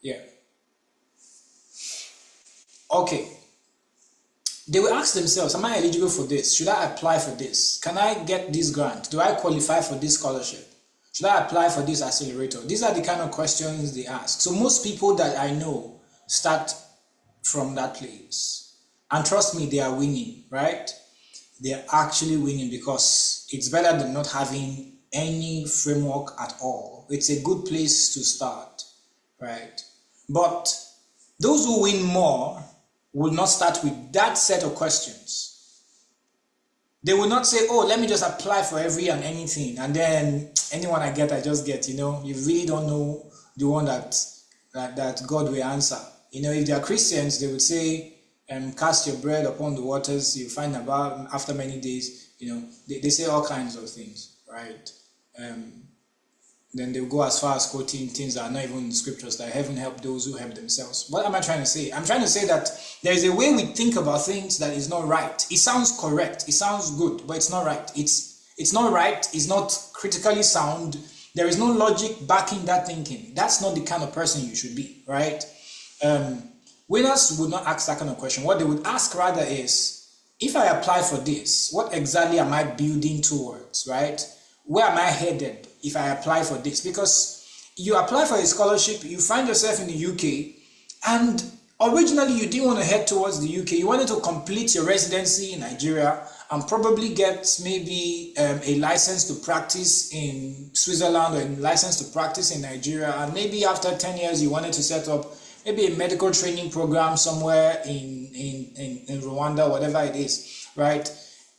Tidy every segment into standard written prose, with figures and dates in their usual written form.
Yeah. Okay. They will ask themselves, am I eligible for this? Should I apply for this? Can I get this grant? Do I qualify for this scholarship? Should I apply for this accelerator? These are the kind of questions they ask. So most people that I know start from that place. And trust me, they are winning, right? They are actually winning because it's better than not having any framework at all. It's a good place to start, right? But those who win more will not start with that set of questions. They will not say, oh, let me just apply for every and anything, and then anyone I get, I just get. You really don't know the one that God will answer. If they are Christians, they would say, cast your bread upon the waters, you find about after many days. They say all kinds of things, right? Then they'll go as far as quoting things that are not even in the scriptures, that heaven help those who help themselves. What am I trying to say? I'm trying to say that there is a way we think about things that is not right. It sounds correct, it sounds good, but it's not right. It's not right, it's not critically sound. There is no logic backing that thinking. That's not the kind of person you should be, right? Winners would not ask that kind of question. What they would ask rather is, if I apply for this, what exactly am I building towards, right? Where am I headed if I apply for this? Because you apply for a scholarship, you find yourself in the UK, and originally you didn't want to head towards the UK. You wanted to complete your residency in Nigeria and probably get maybe a license to practice in Switzerland or a license to practice in Nigeria. And maybe after 10 years, you wanted to set up maybe a medical training program somewhere in Rwanda, whatever it is, right?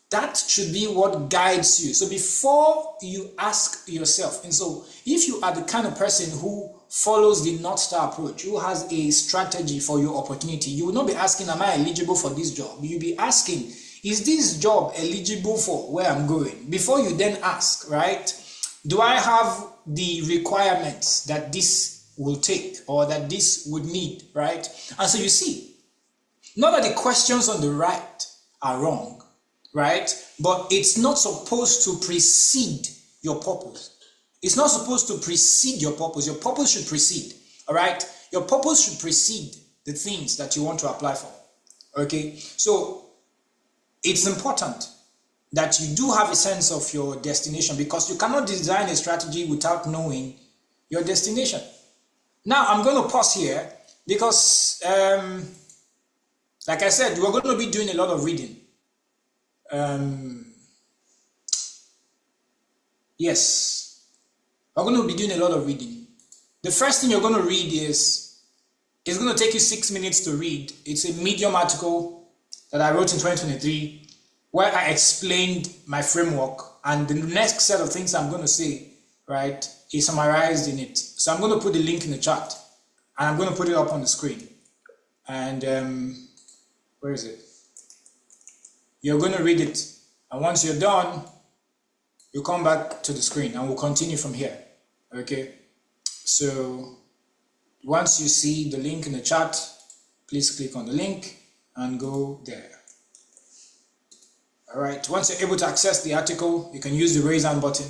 That should be what guides you. So before you ask yourself, and so if you are the kind of person who follows the North Star approach, who has a strategy for your opportunity, you will not be asking, am I eligible for this job? You'll be asking, is this job eligible for where I'm going? Before you then ask, right? Do I have the requirements that this will take or that this would need, right? And so you see, not that the questions on the right are wrong, right? But it's not supposed to precede your purpose. It's not supposed to precede your purpose. Your purpose should precede, all right? Your purpose should precede the things that you want to apply for, okay? So it's important that you do have a sense of your destination, because you cannot design a strategy without knowing your destination. Now, I'm going to pause here because, like I said, we're going to be doing a lot of reading. Yes, we're going to be doing a lot of reading. The first thing you're going to read is, it's going to take you 6 minutes to read. It's a Medium article that I wrote in 2023 where I explained my framework, and the next set of things I'm going to say, right, is summarized in it. So I'm going to put the link in the chat, and I'm going to put it up on the screen. And where is it? You're going to read it, and once you're done, you come back to the screen and we'll continue from here, okay? So once you see the link in the chat, please click on the link and go there. All right, once you're able to access the article, you can use the raise hand button.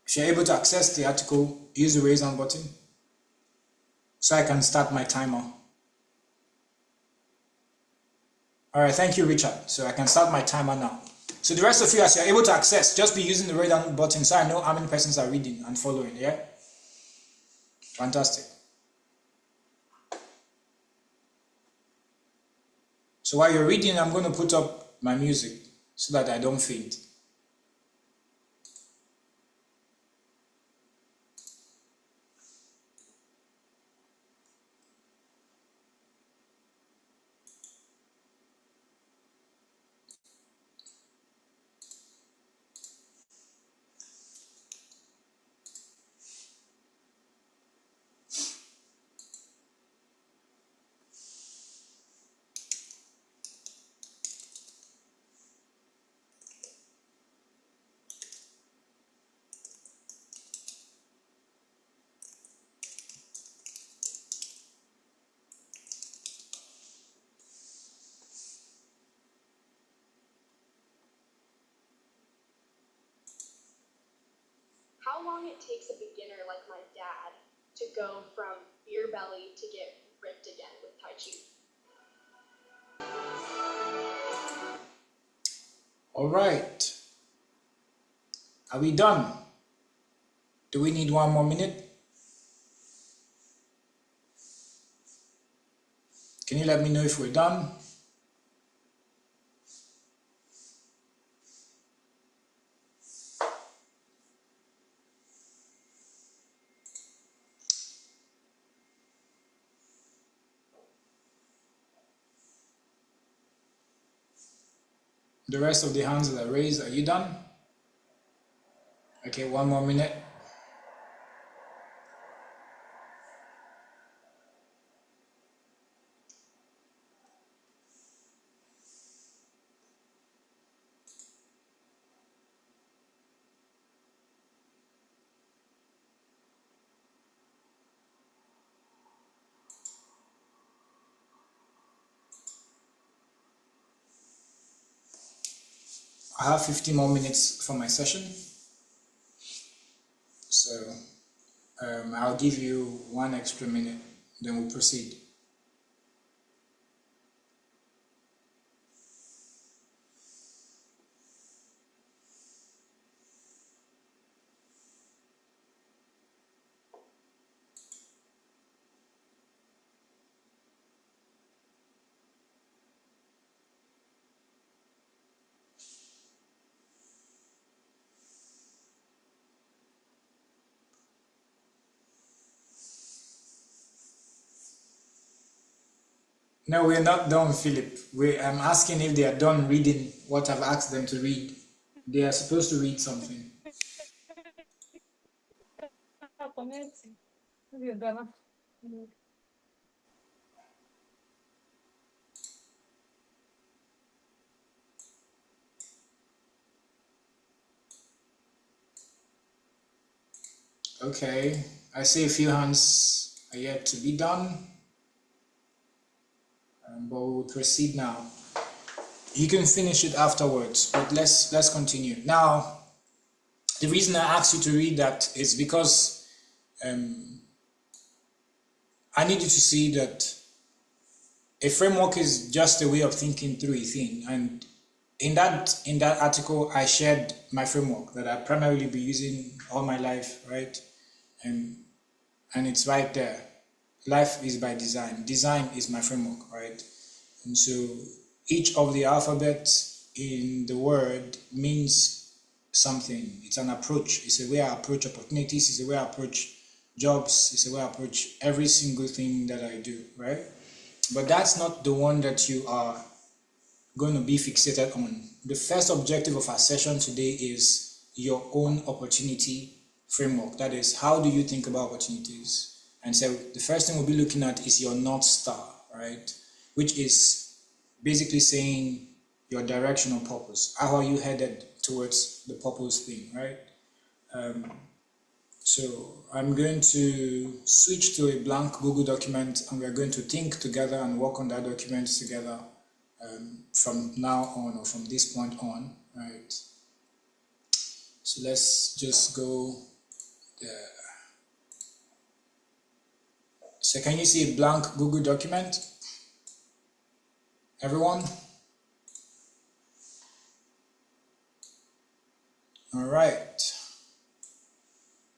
If you're able to access the article, use the raise hand button so I can start my timer. All right, thank you, Richard. So I can start my timer now. So the rest of you, as you're able to access, just be using the raise hand button so I know how many persons are reading and following, yeah? Fantastic. So while you're reading, I'm going to put up my music so that I don't faint. How long it takes a beginner like my dad to go from beer belly All right. Are we done? Do we need one more minute? Can you let me know if we're done? The rest of the hands that are raised, are you done? Okay, one more minute. I have 50 more minutes for my session. So I'll give you 1 extra minute, then we'll proceed. No, we're not done, Philip. I'm asking if they are done reading what I've asked them to read. They are supposed to read something. Okay, I see a few hands are yet to be done, but we'll proceed now. You can finish it afterwards, but let's continue. Now, the reason I asked you to read that is because I need you to see that a framework is just a way of thinking through a thing. And in that article, I shared my framework that I primarily be using all my life, right? And it's right there. Life is by design. Design is my framework, right? And so each of the alphabets in the word means something. It's an approach. It's a way I approach opportunities. It's a way I approach jobs. It's a way I approach every single thing that I do, right? But that's not the one that you are going to be fixated on. The first objective of our session today is your own opportunity framework. That is, how do you think about opportunities? And so the first thing we'll be looking at is your North Star, right? Which is basically saying your direction or purpose. How are you headed towards the purpose thing, right? So I'm going to switch to a blank Google document, and we're going to think together and work on that document together from now on, or from this point on, right? So let's just go there. So can you see a blank Google document? Everyone? All right.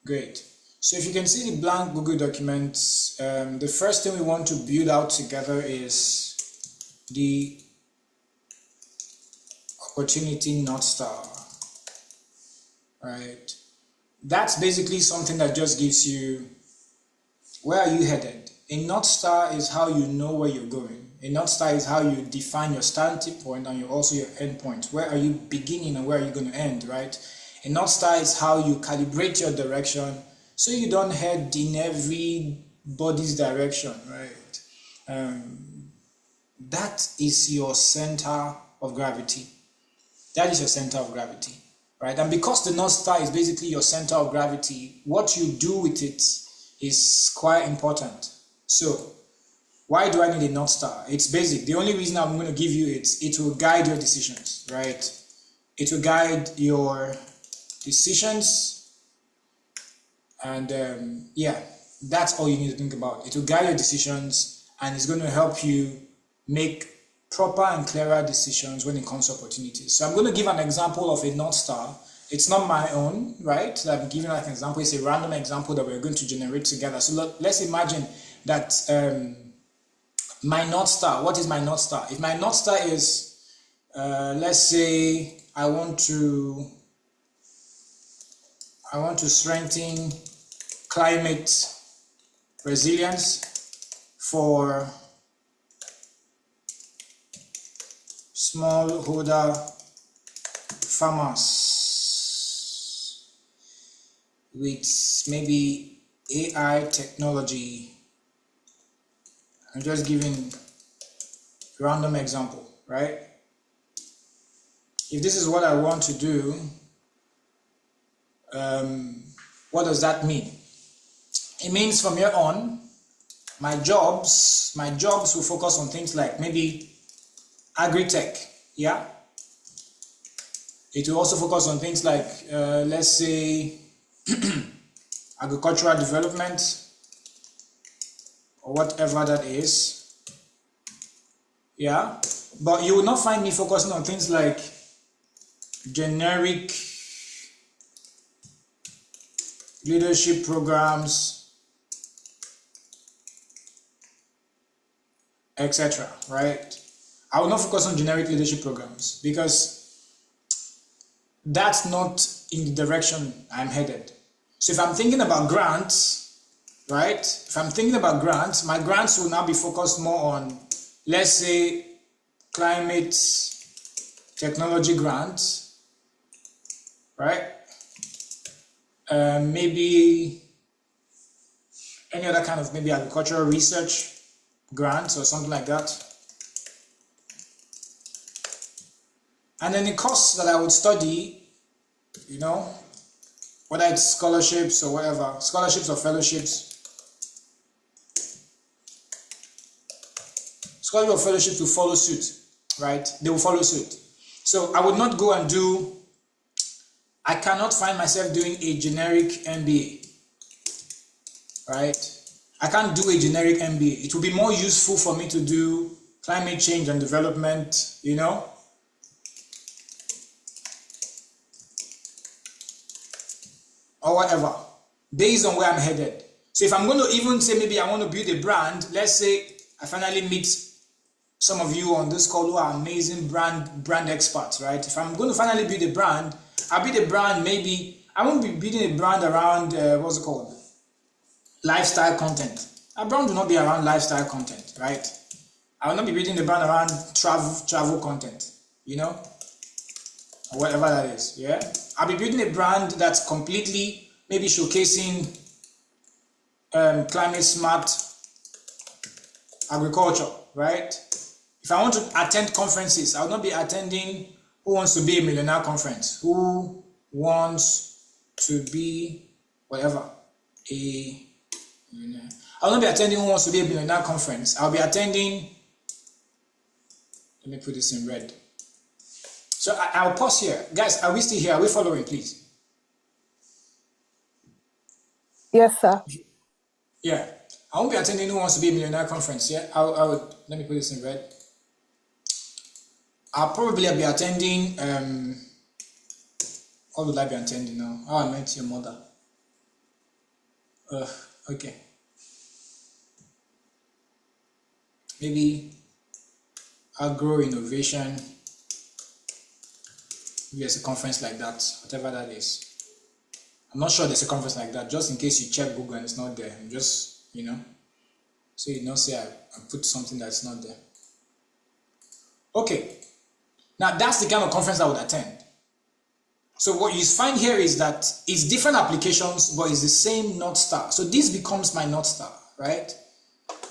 Great. So if you can see the blank Google document, the first thing we want to build out together is the opportunity North Star, right? That's basically something that just gives you, where are you headed? A North Star is how you know where you're going. A North Star is how you define your starting point and also your end point. Where are you beginning and where are you going to end, right? A North Star is how you calibrate your direction so you don't head in everybody's direction, right? That is your center of gravity. That is your center of gravity, right? And because the North Star is basically your center of gravity, what you do with it is quite important. So, why do I need a North Star? It's basic. The only reason I'm going to give you it will guide your decisions, right? It will guide your decisions, and yeah, that's all you need to think about. It will guide your decisions, and it's going to help you make proper and clearer decisions when it comes to opportunities. So I'm going to give an example of a North Star. It's not my own, right? So I'm giving like an example. It's a random example that we're going to generate together. So let's imagine that my North Star, what is my North Star? If my North Star is, let's say I want to strengthen climate resilience for smallholder farmers with maybe AI technology. I'm just giving a random example, right? If this is what I want to do, what does that mean? It means from here on, my jobs will focus on things like maybe agri-tech, yeah? It will also focus on things like, let's say, agricultural development, or whatever that is, yeah? But you will not find me focusing on things like generic leadership programs, etc., right? I will not focus on generic leadership programs because that's not in the direction I'm headed. So if I'm thinking about grants, right? If I'm thinking about grants, my grants will now be focused more on, let's say, climate technology grants, right? Maybe any other kind of maybe agricultural research grants or something like that. And then the course that I would study, you know, whether it's scholarships or whatever, scholarships or fellowships, scholarship or fellowships will follow suit, right? They will follow suit. So I would not go and do, I cannot find myself doing a generic MBA, right? I can't do a generic MBA. It will be more useful for me to do climate change and development, you know, or whatever, based on where I'm headed. So if I'm going to even say maybe I want to build a brand, let's say I finally meet some of you on this call who are amazing brand experts, right? If I'm going to finally build a brand, I'll build a brand maybe, I won't be building a brand around, what's it called? Lifestyle content. A brand will not be around lifestyle content, right? I will not be building a brand around travel content, you know? Or whatever that is, yeah? I'll be building a brand that's completely maybe showcasing climate smart agriculture, right? If I want to attend conferences, I will not be attending Who Wants to Be a Millionaire conference. Who wants to be whatever, a millionaire. I will not be attending Who Wants to Be a Millionaire conference. I'll be attending, let me put this in red. So I'll pause here. Guys, are we still here? Are we following, please? Yes, sir. Yeah. I won't be attending Who Wants to Be a Millionaire conference, yeah? I would, let me put this in red. I'll probably be attending, what would I be attending now? How I Met Your Mother. Okay. Maybe agro innovation. Maybe there's a conference like that, whatever that is. I'm not sure there's a conference like that, just in case you check Google and it's not there. I'm just, you know, so you don't say I put something that's not there. Okay. Now that's the kind of conference I would attend. So what you find here is that it's different applications, but it's the same North Star. So this becomes my North Star, right?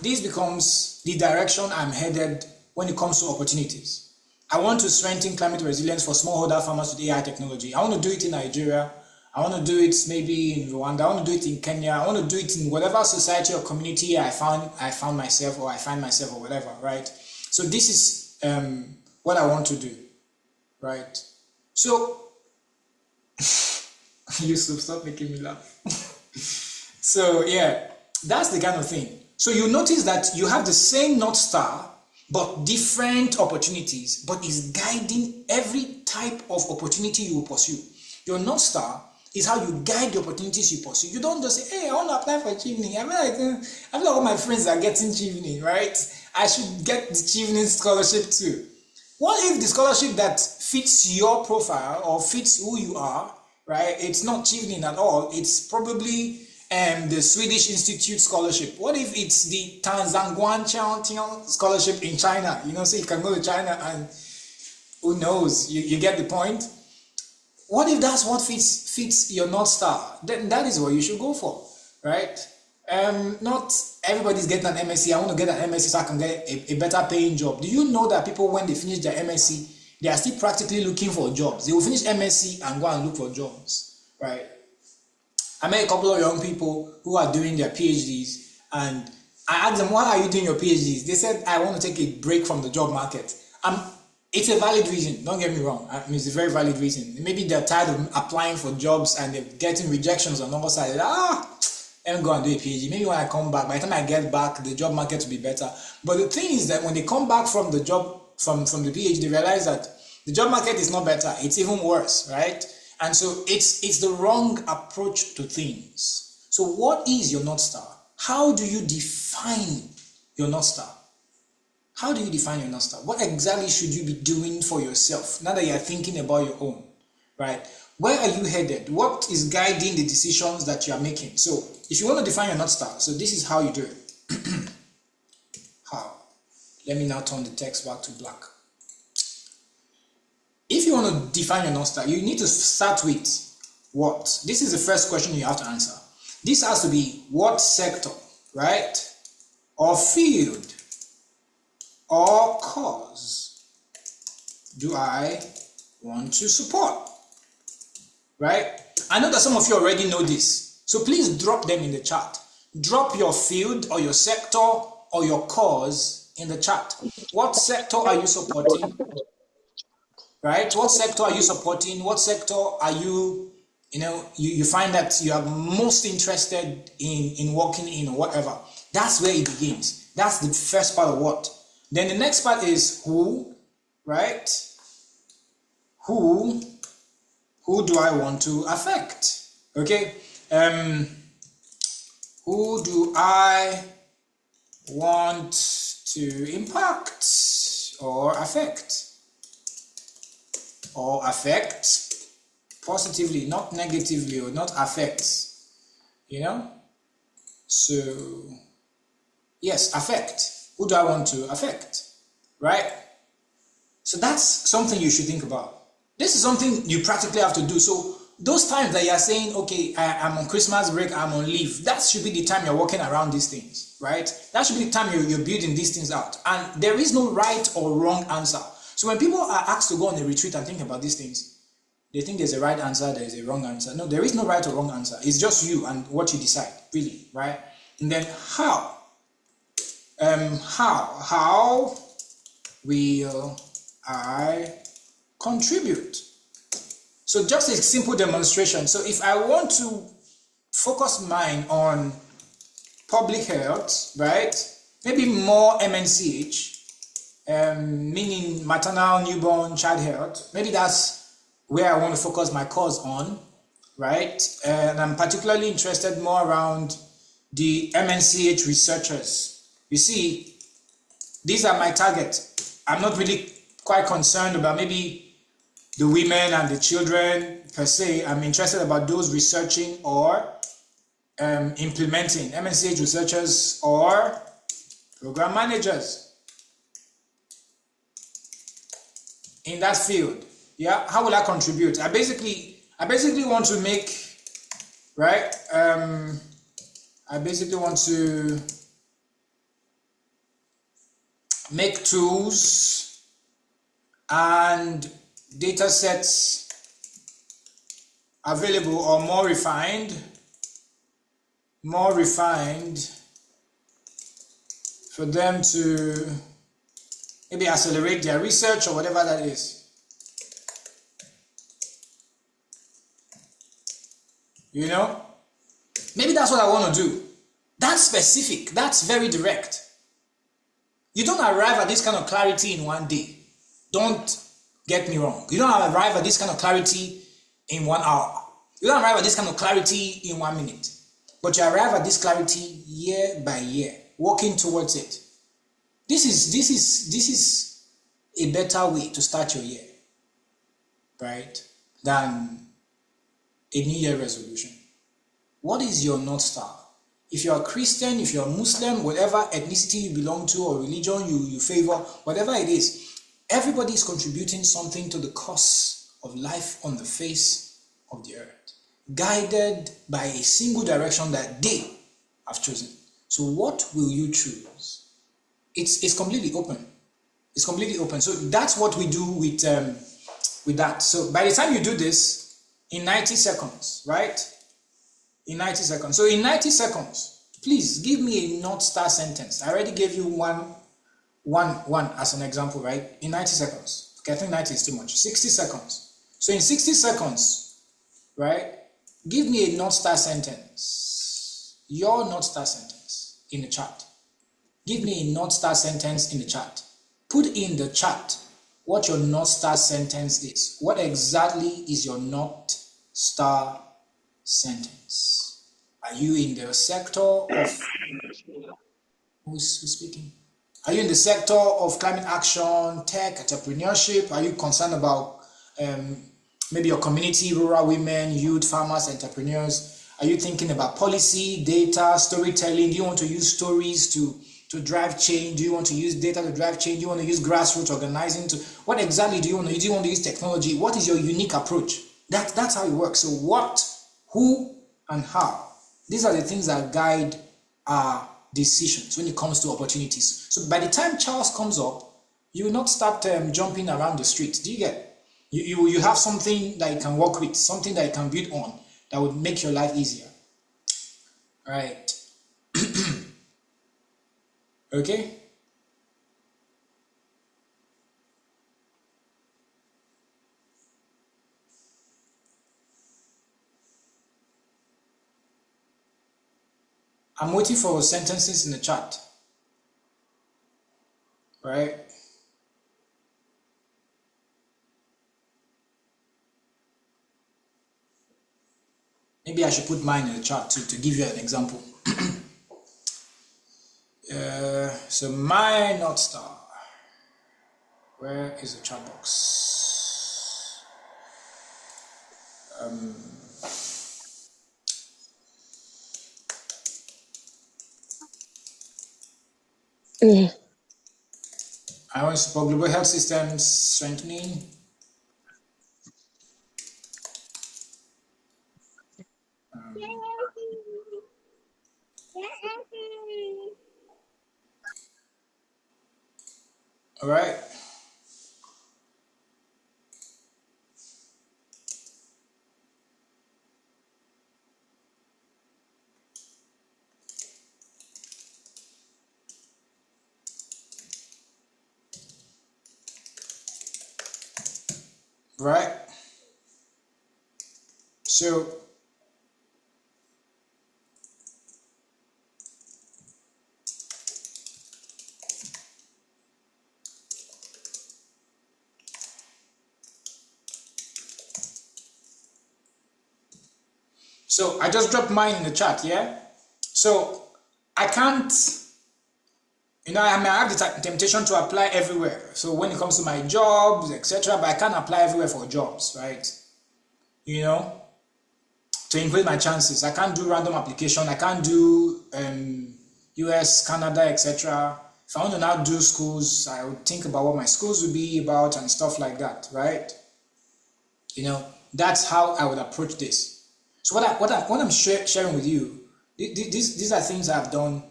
This becomes the direction I'm headed when it comes to opportunities. I want to strengthen climate resilience for smallholder farmers with AI technology. I want to do it in Nigeria. I want to do it maybe in Rwanda. I want to do it in Kenya. I want to do it in whatever society or community I found myself or I find myself or whatever, right? So this is what I want to do, right? So, Yusuf, stop making me laugh. So yeah, that's the kind of thing. So you notice that you have the same North Star, but different opportunities, but is guiding every type of opportunity you will pursue. Your North Star is how you guide the opportunities you pursue. You don't just say, hey, I want to apply for Chiefning. I feel like all my friends are getting Chiefning, right? I should get the Chiefning scholarship too. What if the scholarship that fits your profile or fits who you are, right? It's not Chiefning at all. It's probably the Swedish Institute scholarship. What if it's the Tanzanguan scholarship in China? So you can go to China and who knows? You get the point? What if that's what fits your North Star? Then that is what you should go for, right? Not everybody's getting an MSc. I want to get an MSc so I can get a better paying job. Do you know that people, when they finish their MSc, they are still practically looking for jobs? They will finish MSc and go and look for jobs, right? I met a couple of young people who are doing their PhDs, and I asked them, why are you doing your PhDs? They said, I want to take a break from the job market. It's a valid reason, don't get me wrong. I mean, it's a very valid reason. Maybe they're tired of applying for jobs and they're getting rejections on the other side. Let me go and do a PhD. Maybe when I come back, by the time I get back, the job market will be better. But the thing is that when they come back from the job, from the PhD, they realize that the job market is not better. It's even worse, right? And so it's the wrong approach to things. So what is your North Star? How do you define your North Star? How do you define your North Star? What exactly should you be doing for yourself now that you are thinking about your own, right? Where are you headed? What is guiding the decisions that you are making? So if you want to define your North Star, so this is how you do it. How? Let me now turn the text back to black. If you want to define your North Star, you need to start with what? This is the first question you have to answer. This has to be what sector, right? Or field or cause do I want to support, right? I know that some of you already know this, so please drop them in the chat. Drop your field or your sector or your cause in the chat. What sector are you supporting, right? What sector are you supporting? What sector are you, you find that you are most interested in working in or whatever. That's where it begins. That's the first part of what. Then the next part is who, right? Who do I want to affect? Okay. Who do I want to impact or affect? Or affect positively, not negatively, or not affect. So yes, affect. Who do I want to affect, right? So that's something you should think about. This is something you practically have to do. So those times that you are saying, okay, I'm on Christmas break, I'm on leave, that should be the time you're working around these things, right? That should be the time you're building these things out. And there is no right or wrong answer. So when people are asked to go on a retreat and think about these things, they think there's a right answer, there's a wrong answer. No, there is no right or wrong answer. It's just you and what you decide, really, right? And then how will I contribute? So just a simple demonstration. So if I want to focus mine on public health, right? Maybe more MNCH, meaning maternal, newborn, child health. Maybe that's where I want to focus my course on, right? And I'm particularly interested more around the MNCH researchers. You see, these are my target. I'm not really quite concerned about maybe the women and the children per se. I'm interested about those researching or implementing, MNCH researchers or program managers in that field. Yeah, how will I contribute? I basically want to make, right? I basically want to make tools and data sets available or more refined for them to maybe accelerate their research or whatever that is. Maybe that's what I want to do. That's specific, that's very direct. You don't arrive at this kind of clarity in one day. Don't get me wrong. You don't arrive at this kind of clarity in 1 hour. You don't arrive at this kind of clarity in 1 minute. But you arrive at this clarity year by year, working towards it. This is a better way to start your year, right? Than a New Year resolution. What is your North Star? If you're a Christian, if you're a Muslim, whatever ethnicity you belong to or religion you favor, whatever it is, everybody is contributing something to the cause of life on the face of the earth, guided by a single direction that they have chosen. So what will you choose? It's completely open. It's completely open. So that's what we do with that. So by the time you do this in 90 seconds, right? In 90 seconds. So in 90 seconds, please give me a North Star sentence. I already gave you one as an example, right? In 90 seconds. Okay, I think 90 is too much. 60 seconds. So in 60 seconds, right? Give me a North Star sentence. Your North Star sentence in the chat. Give me a North Star sentence in the chat. Put in the chat what your North Star sentence is. What exactly is your North Star sentence? Are you in the sector of who's speaking? Are you in the sector of climate action, tech, entrepreneurship? Are you concerned about maybe your community, rural women, youth, farmers, entrepreneurs? Are you thinking about policy, data, storytelling? Do you want to use stories to drive change? Do you want to use data to drive change? Do you want to use grassroots organizing to what exactly do you want to use? Do you want to use technology? What is your unique approach? That's how it works. So what, who, and how. These are the things that guide our decisions when it comes to opportunities. So by the time Charles comes up, you will not start jumping around the street. Do you get? You have something that you can work with, something that you can build on that would make your life easier. All right. Okay. I'm waiting for sentences in the chat. Right. Maybe I should put mine in the chat too to give you an example. So my North Star. Where is the chat box? I want to support global health systems strengthening. All right. Right. So I just dropped mine in the chat, yeah? So I can't, I may have the temptation to apply everywhere. So when it comes to my jobs, etc., but I can't apply everywhere for jobs, right? To increase my chances. I can't do random application. I can't do US, Canada, etc. If I want to now do schools, I would think about what my schools would be about and stuff like that, right? That's how I would approach this. So what I'm sharing with you, these are things I've done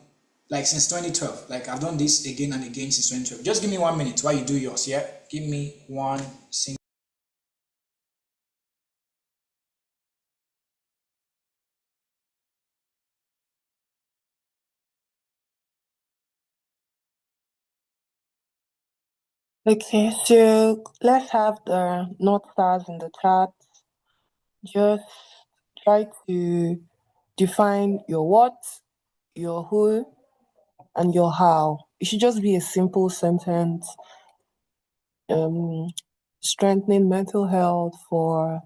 like since 2012. Like I've done this again and again since 2012. Just give me 1 minute while you do yours, yeah? Give me one single. Okay, so let's have the North Stars in the chat. Just try to define your what, your who, and your how. it should just be a simple sentence, um, strengthening mental health for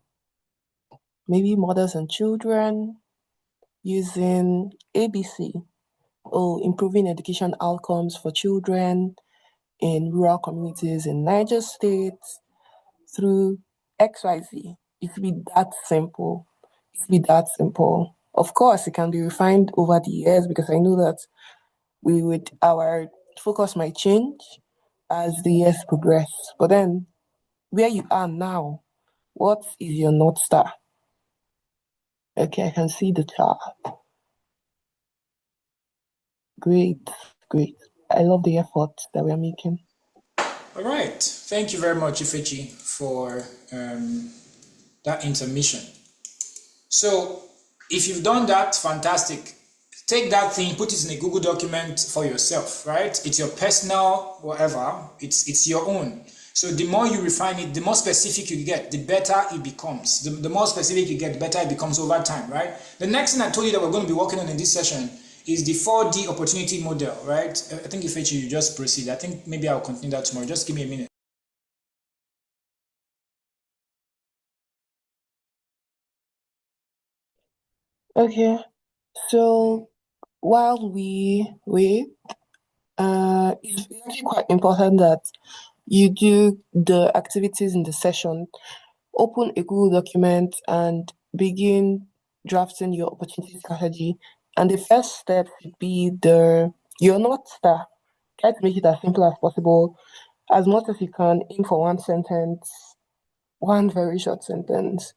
maybe mothers and children using ABC. Oh, improving education outcomes for children in rural communities in Niger State through XYZ. It could be that simple. It could be that simple. Of course, it can be refined over the years because I know that our focus might change as the years progress. But then, where you are now, what is your North Star? Okay, I can see the chart. Great, great. I love the effort that we're making. All right. Thank you very much, Ifechi, for that intermission. So if you've done that, fantastic. Take that thing, put it in a Google document for yourself, right? It's your personal whatever, it's your own. So the more you refine it, the more specific you get, the better it becomes. The more specific you get, the better it becomes over time, right? The next thing I told you that we're going to be working on in this session is the 4D opportunity model, right? I think if you just proceed. I think maybe I'll continue that tomorrow. Just give me a minute. Okay, so while we wait, it's actually quite important that you do the activities in the session. Open a Google document and begin drafting your opportunity strategy. And the first step should be your North Star. Try to make it as simple as possible. As much as you can, aim for one sentence, one very short sentence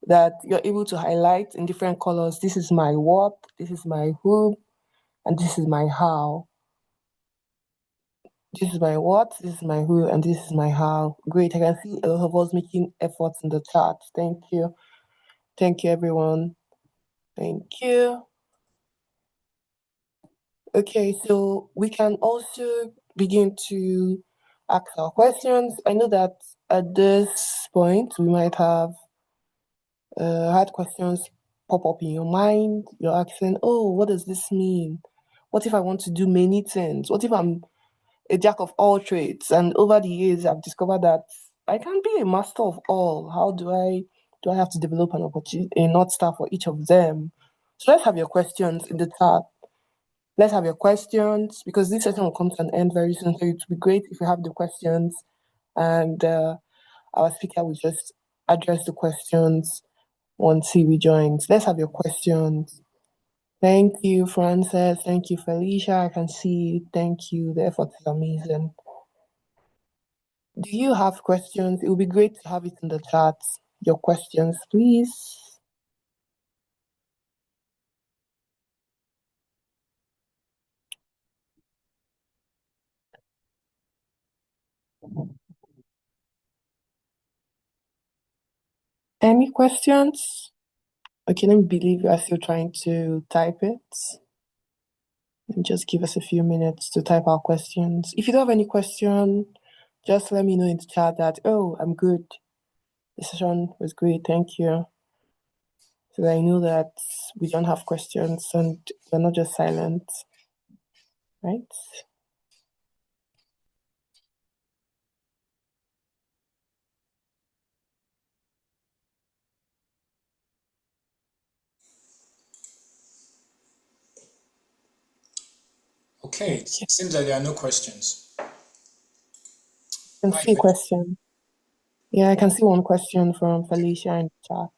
that you're able to highlight in different colors. This is my what, this is my who, and this is my how. This is my what, this is my who, and this is my how. Great. I can see a lot of us making efforts in the chat. Thank you. Thank you, everyone. Thank you. Okay, so we can also begin to ask our questions. I know that at this point we might have had questions pop up in your mind. You're asking, oh, what does this mean? What if I want to do many things? What if I'm a jack of all trades? And over the years, I've discovered that I can be a master of all. How do I have to develop an opportunity, a North Star for each of them? So let's have your questions in the chat. Let's have your questions because this session will come to an end very soon. So it would be great if you have the questions and our speaker will just address the questions once he rejoins. Let's have your questions. Thank you, Frances. Thank you, Felicia. I can see. Thank you. The effort is amazing. Do you have questions? It would be great to have it in the chat. Your questions, please. Any questions? Okay, let me believe you are still trying to type it. And just give us a few minutes to type our questions. If you don't have any question, just let me know in the chat that, oh, I'm good. The session was great. Thank you. So that I know that we don't have questions and we're not just silent, right? Okay, it seems like there are no questions. I can see a question. Yeah, I can see one question from Felicia in the chat.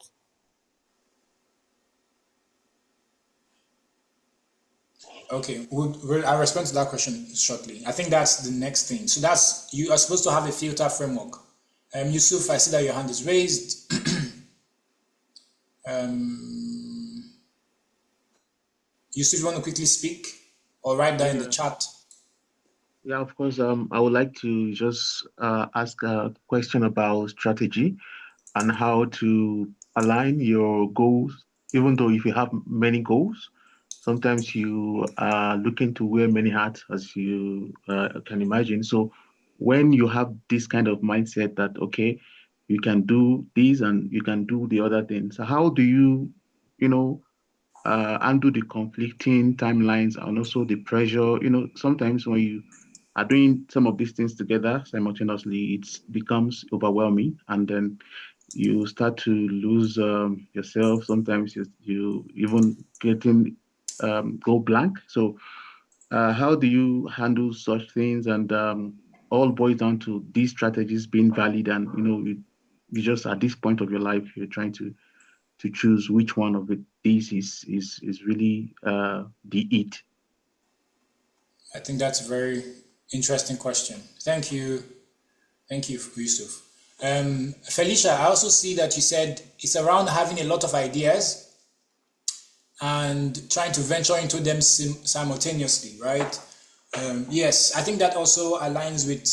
Okay, I'll respond to that question shortly. I think that's the next thing. So that's, you are supposed to have a filter framework. Yusuf, I see that your hand is raised. Yusuf, you want to quickly speak or write that in the chat? Yeah, of course. I would like to just ask a question about strategy and how to align your goals. Even though if you have many goals, sometimes you are looking to wear many hats, as you can imagine. So when you have this kind of mindset that, okay, you can do this and you can do the other things. So how do you, you know, handle the conflicting timelines and also the pressure. Sometimes when you are doing some of these things together simultaneously, it becomes overwhelming, and then you start to lose yourself. Sometimes you even getting go blank. So, how do you handle such things? And all boils down to these strategies being valid, and you just at this point of your life, you're trying to choose which one of these is really the it. I think that's a very interesting question. Thank you, Yusuf. Felicia, I also see that you said it's around having a lot of ideas and trying to venture into them simultaneously, right? Yes, I think that also aligns with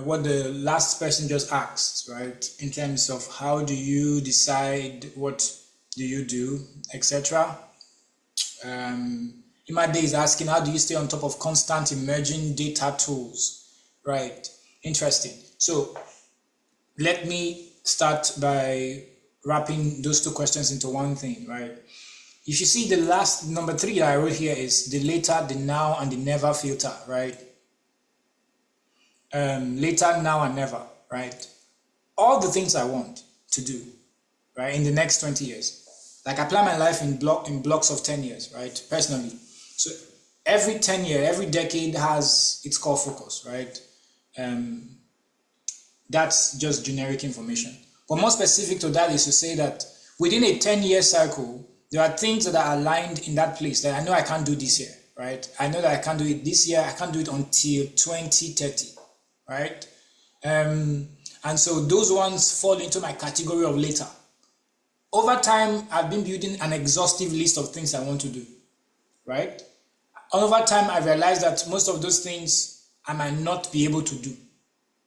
what the last person just asked, right? In terms of how do you decide what do you do, etc. Imade is asking, how do you stay on top of constant emerging data tools? Right, interesting. So let me start by wrapping those two questions into one thing, right? If you see the last number 3 that I wrote here is the later, the now, and the never filter, right? Later, now, and never, right? All the things I want to do, right, in the next 20 years. Like I plan my life in blocks of 10 years, right? Personally. So every 10 year, every decade has its core focus, right? That's just generic information. But more specific to that is to say that within a 10-year cycle, there are things that are aligned in that place that I know I can't do this year, right? I know that I can't do it this year. I can't do it until 2030, right? And so those ones fall into my category of later. Over time, I've been building an exhaustive list of things I want to do, right? Over time, I realized that most of those things I might not be able to do,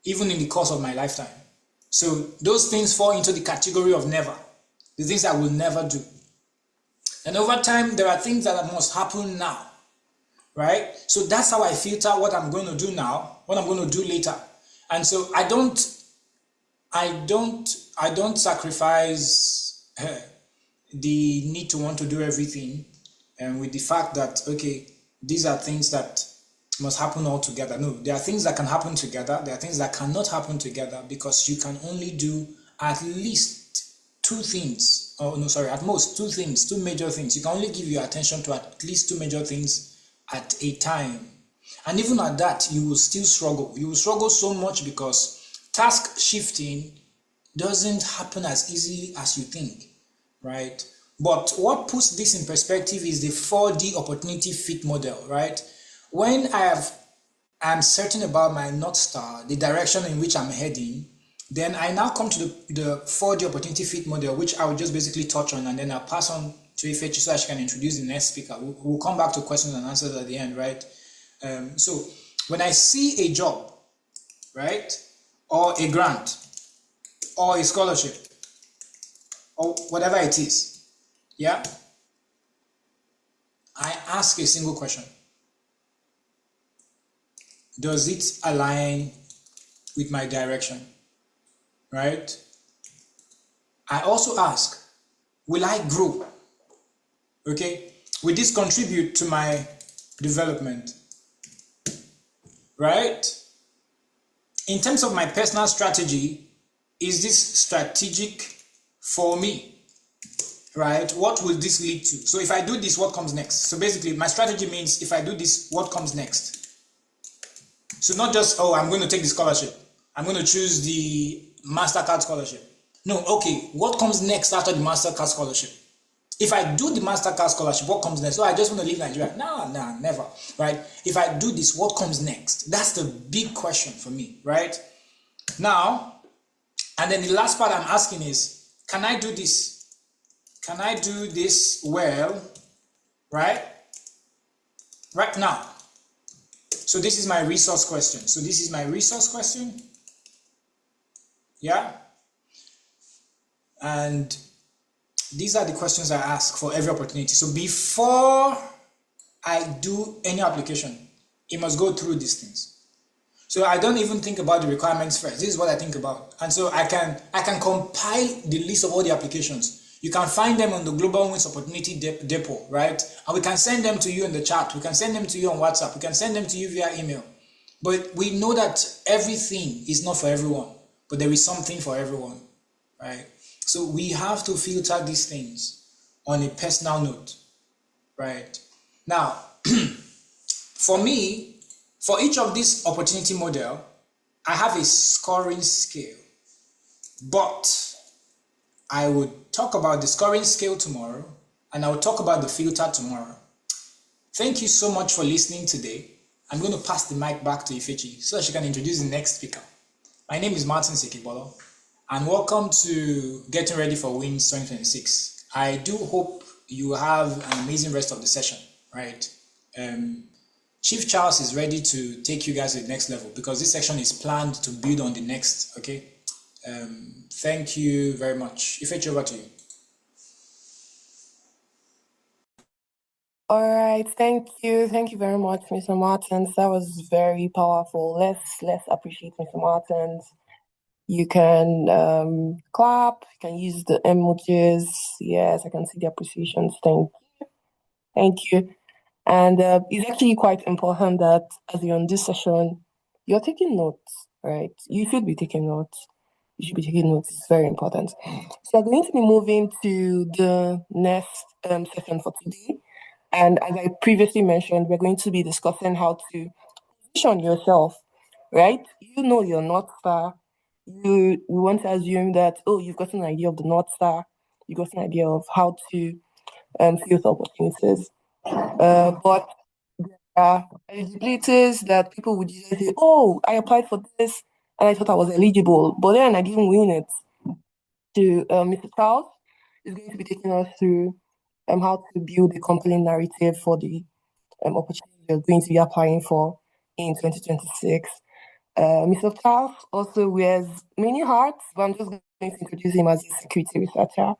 even in the course of my lifetime. So those things fall into the category of never, the things I will never do. And over time, there are things that must happen now, right? So that's how I filter what I'm going to do now, what I'm going to do later. And so I don't sacrifice the need to want to do everything, and with the fact that, okay, these are things that must happen all together. No, there are things that can happen together. There are things that cannot happen together, because you can only do at least 2 things. Oh, no, sorry, at most 2 things, 2 major things. You can only give your attention to at least 2 major things at a time. And even at that, you will still struggle. You will struggle so much because task shifting doesn't happen as easily as you think, right? But what puts this in perspective is the 4D opportunity fit model, right? When I'm certain about my North Star, the direction in which I'm heading, then I now come to the 4D opportunity fit model, which I will just basically touch on, and then I'll pass on to Ifechi so that she can introduce the next speaker. We'll come back to questions and answers at the end, right? So when I see a job, right, or a grant, or a scholarship, or whatever it is, yeah, I ask a single question. Does it align with my direction, right? I also ask, will I grow? Okay, will this contribute to my development, right? In terms of my personal strategy, is this strategic for me, right? What will this lead to? So if I do this, what comes next? So basically, my strategy means if I do this, what comes next? So not just, oh, I'm going to take the scholarship. I'm going to choose the MasterCard scholarship. No, okay, what comes next after the MasterCard scholarship? If I do the MasterCard scholarship, what comes next? So I just want to leave Nigeria. No, never, right? If I do this, what comes next? That's the big question for me, right? Now, and then the last part I'm asking is, can I do this? Can I do this well, right? Right now. So this is my resource question. So this is my resource question. Yeah. And these are the questions I ask for every opportunity. So before I do any application, it must go through these things. So I don't even think about the requirements first. This is what I think about. And so I can compile the list of all the applications. You can find them on the Global Wins Opportunity Depot, right? And we can send them to you in the chat. We can send them to you on WhatsApp. We can send them to you via email. But we know that everything is not for everyone, but there is something for everyone, right? So we have to filter these things on a personal note, right? Now, for me, for each of these opportunity model, I have a scoring scale, but I would talk about the scoring scale tomorrow, and I will talk about the filter tomorrow. Thank you so much for listening today. I'm going to pass the mic back to Ifechi so that she can introduce the next speaker. My name is Martin Sekibolo, and welcome to Getting Ready for Wins 2026. I do hope you have an amazing rest of the session, right? Chief Charles is ready to take you guys to the next level because this section is planned to build on the next, okay? Thank you very much. Ifechi, over to you. All right, thank you very much, Mr. Martins. That was very powerful. Let's appreciate Mr. Martins. You can clap. You can use the emojis. Yes, I can see the appreciations. Thank you. And it's actually quite important that as you're on this session, you're taking notes, right? You should be taking notes. You should be taking notes. It's very important. So we're going to be moving to the next session for today. And as I previously mentioned, we're going to be discussing how to position yourself, right? You know your North Star. We want to assume that, oh, you've got an idea of the North Star. You've got an idea of how to see opportunities. But there are eligibilities that people would usually say, oh, I applied for this and I thought I was eligible, but then I didn't win it. To Mr. Charles is going to be taking us through how to build a compelling narrative for the opportunity you're going to be applying for in 2026. Mr. Charles also wears many hats, but I'm just going to introduce him as a security researcher,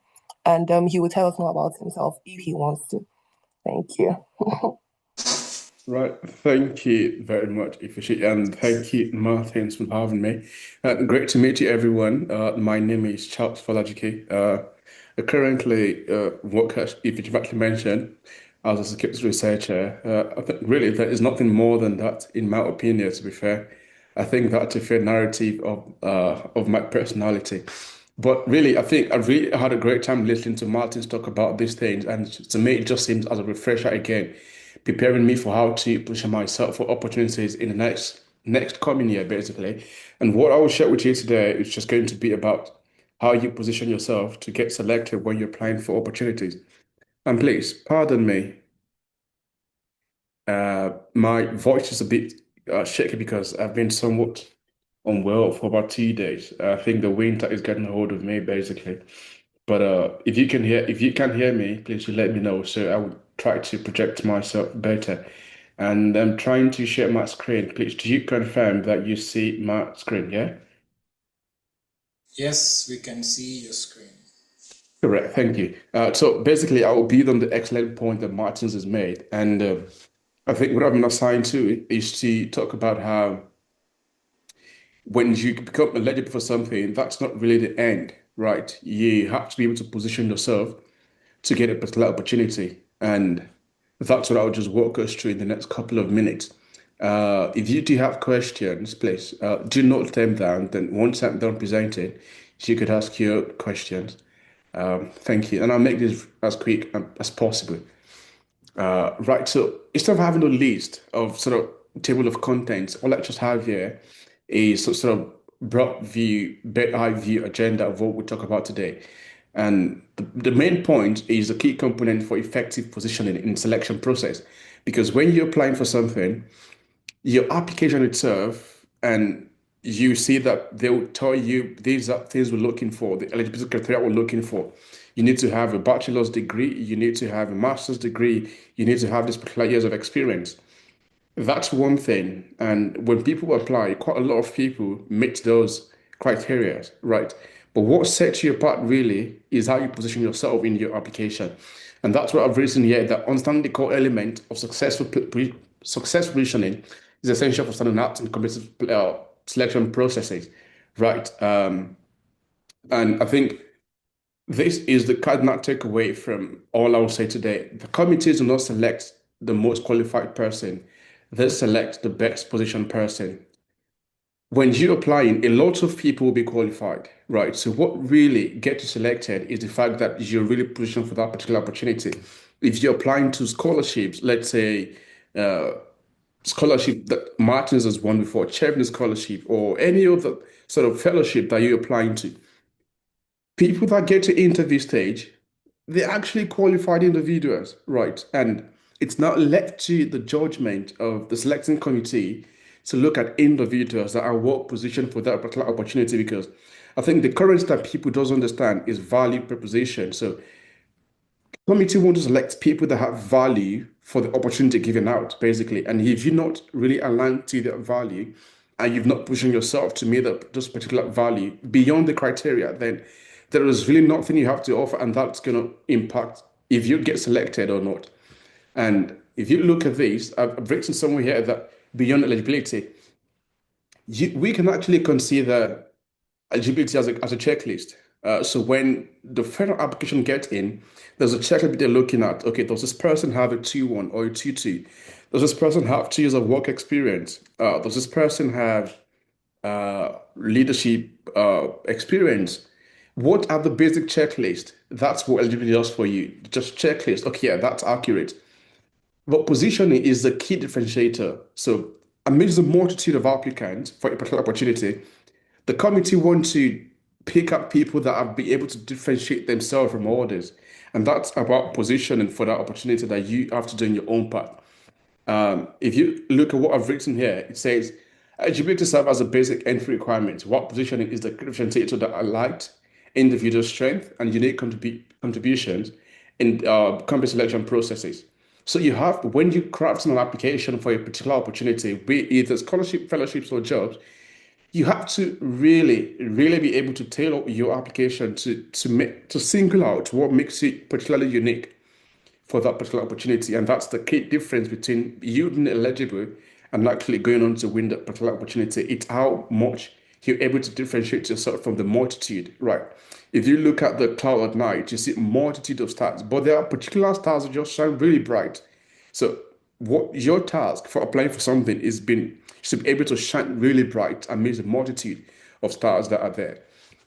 and he will tell us more about himself if he wants to. Thank you. Right, thank you very much, Ifishi, and thank you, Martins, for having me. Great to meet you, everyone. My name is Charles Falajiki. I currently work, as Ifishi actually mentioned, as a security researcher. I think really there is nothing more than that, in my opinion, to be fair. I think that's a fair narrative of my personality. But really, I think I really had a great time listening to Martins talk about these things, and to me, it just seems as a refresher again, preparing me for how to position myself for opportunities in the next coming year, basically. And what I will share with you today is just going to be about how you position yourself to get selected when you're applying for opportunities. And please, pardon me, my voice is a bit shaky because I've been somewhat unwell for about 2 days. I think the winter is getting a hold of me, basically. But if you can hear me, please let me know so I will try to project myself better. And I'm trying to share my screen. Please, do you confirm that you see my screen? Yeah? Yes, we can see your screen. Correct. Thank you. So basically, I will build on the excellent point that Martins has made. And I think what I've been assigned to is to talk about how when you become eligible for something, that's not really the end, right? You have to be able to position yourself to get a particular opportunity. And that's what I'll just walk us through in the next couple of minutes. If you do have questions, please do note them down. Then once I'm done presenting, you could ask your questions. Thank you. And I'll make this as quick as possible. Right, so instead of having a list of sort of table of contents, all I just have here is sort of broad view, bed high view agenda of what we talk about today. And the main point is a key component for effective positioning in selection process. Because when you're applying for something, your application itself, and you see that they will tell you these are things we're looking for, the eligibility criteria we're looking for. You need to have a bachelor's degree, you need to have a master's degree, you need to have this particular years of experience. That's one thing. And when people apply, quite a lot of people meet those criteria, right? But what sets you apart really is how you position yourself in your application. And that's what I've written here, that understanding the core element of successful positioning is essential for standing out in competitive selection processes, right? And I think this is the cardinal takeaway from all I'll say today. The committees do not select the most qualified person, they select the best positioned person. When you're applying, a lot of people will be qualified, right? So what really gets you selected is the fact that you're really positioned for that particular opportunity. If you're applying to scholarships, let's say uh, scholarship that Martins has won before, Chevron scholarship, or any other sort of fellowship that you're applying to, people that get to interview stage, they're actually qualified individuals, right? And it's not left to the judgment of the selecting committee to look at individuals that are well positioned for that particular opportunity, because I think the current that people don't understand is value proposition. So committee want to select people that have value for the opportunity given out, basically. And if you're not really aligned to that value and you've not pushed yourself to meet up this particular value beyond the criteria, then there is really nothing you have to offer, and that's going to impact if you get selected or not. And if you look at this, I've written somewhere here that beyond eligibility, we can actually consider eligibility as a checklist. So when the federal application gets in, there's a checklist they're looking at. Okay, does this person have a 2-1 or a 2-2? Does this person have 2 years of work experience? Does this person have leadership experience? What are the basic checklist? That's what eligibility does for you. Just checklist. Okay, yeah, that's accurate. But positioning is the key differentiator. So amidst the multitude of applicants for a particular opportunity, the committee want to pick up people that have been able to differentiate themselves from others. And that's about positioning for that opportunity that you have to do in your own part. If you look at what I've written here, it says eligibility serve as a basic entry requirement. What positioning is the differentiator that highlight individual strength and unique contributions in company selection processes. So you have, when you craft an application for a particular opportunity, be it either scholarship, fellowships, or jobs, you have to really, really be able to tailor your application to single out what makes it particularly unique for that particular opportunity. And that's the key difference between you being eligible and actually going on to win that particular opportunity. It's how much you're able to differentiate yourself from the multitude, right? If you look at the cloud at night, you see a multitude of stars, but there are particular stars that just shine really bright. So what your task for applying for something is being to be able to shine really bright amidst the multitude of stars that are there.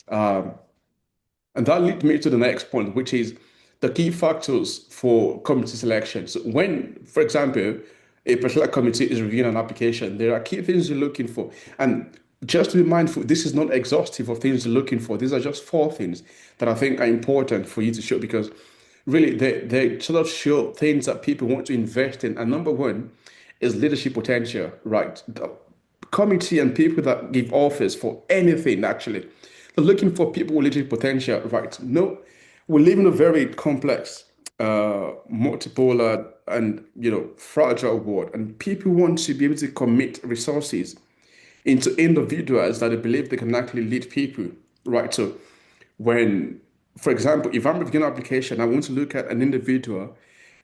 And that leads me to the next point, which is the key factors for committee selection. So when, for example, a particular committee is reviewing an application, there are key things you're looking for. And just to be mindful, this is not exhaustive of things you're looking for. These are just 4 things that I think are important for you to show, because really they sort of show things that people want to invest in. And number one is leadership potential, right? The committee and people that give offers for anything, actually, they're looking for people with leadership potential, right? No, we live in a very complex, multipolar, and fragile world, and people want to be able to commit resources into individuals that they believe they can actually lead people, right? So when, for example, if I'm reviewing an application, I want to look at an individual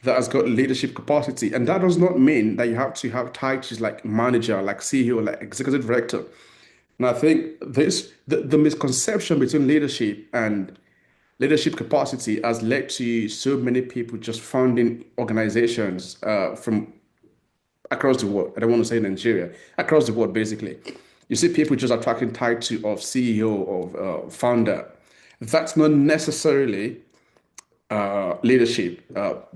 that has got leadership capacity. And that does not mean that you have to have titles like manager, like CEO, like executive director. And I think the misconception between leadership and leadership capacity has led to so many people just founding organizations from across the world. I don't want to say Nigeria, across the world, basically. You see people just attracting title of CEO, of founder. That's not necessarily leadership.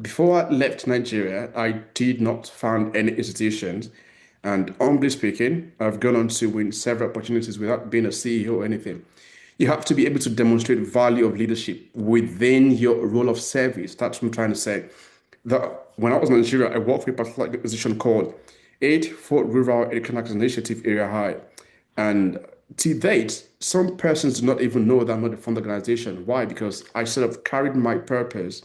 Before I left Nigeria, I did not found any institutions. And humbly speaking, I've gone on to win several opportunities without being a CEO or anything. You have to be able to demonstrate value of leadership within your role of service. That's what I'm trying to say. That when I was in Nigeria, I worked with a particular organization called Aid for Rural Economic Initiative Area High. And to date, some persons do not even know that I'm not a fund organization. Why? Because I sort of carried my purpose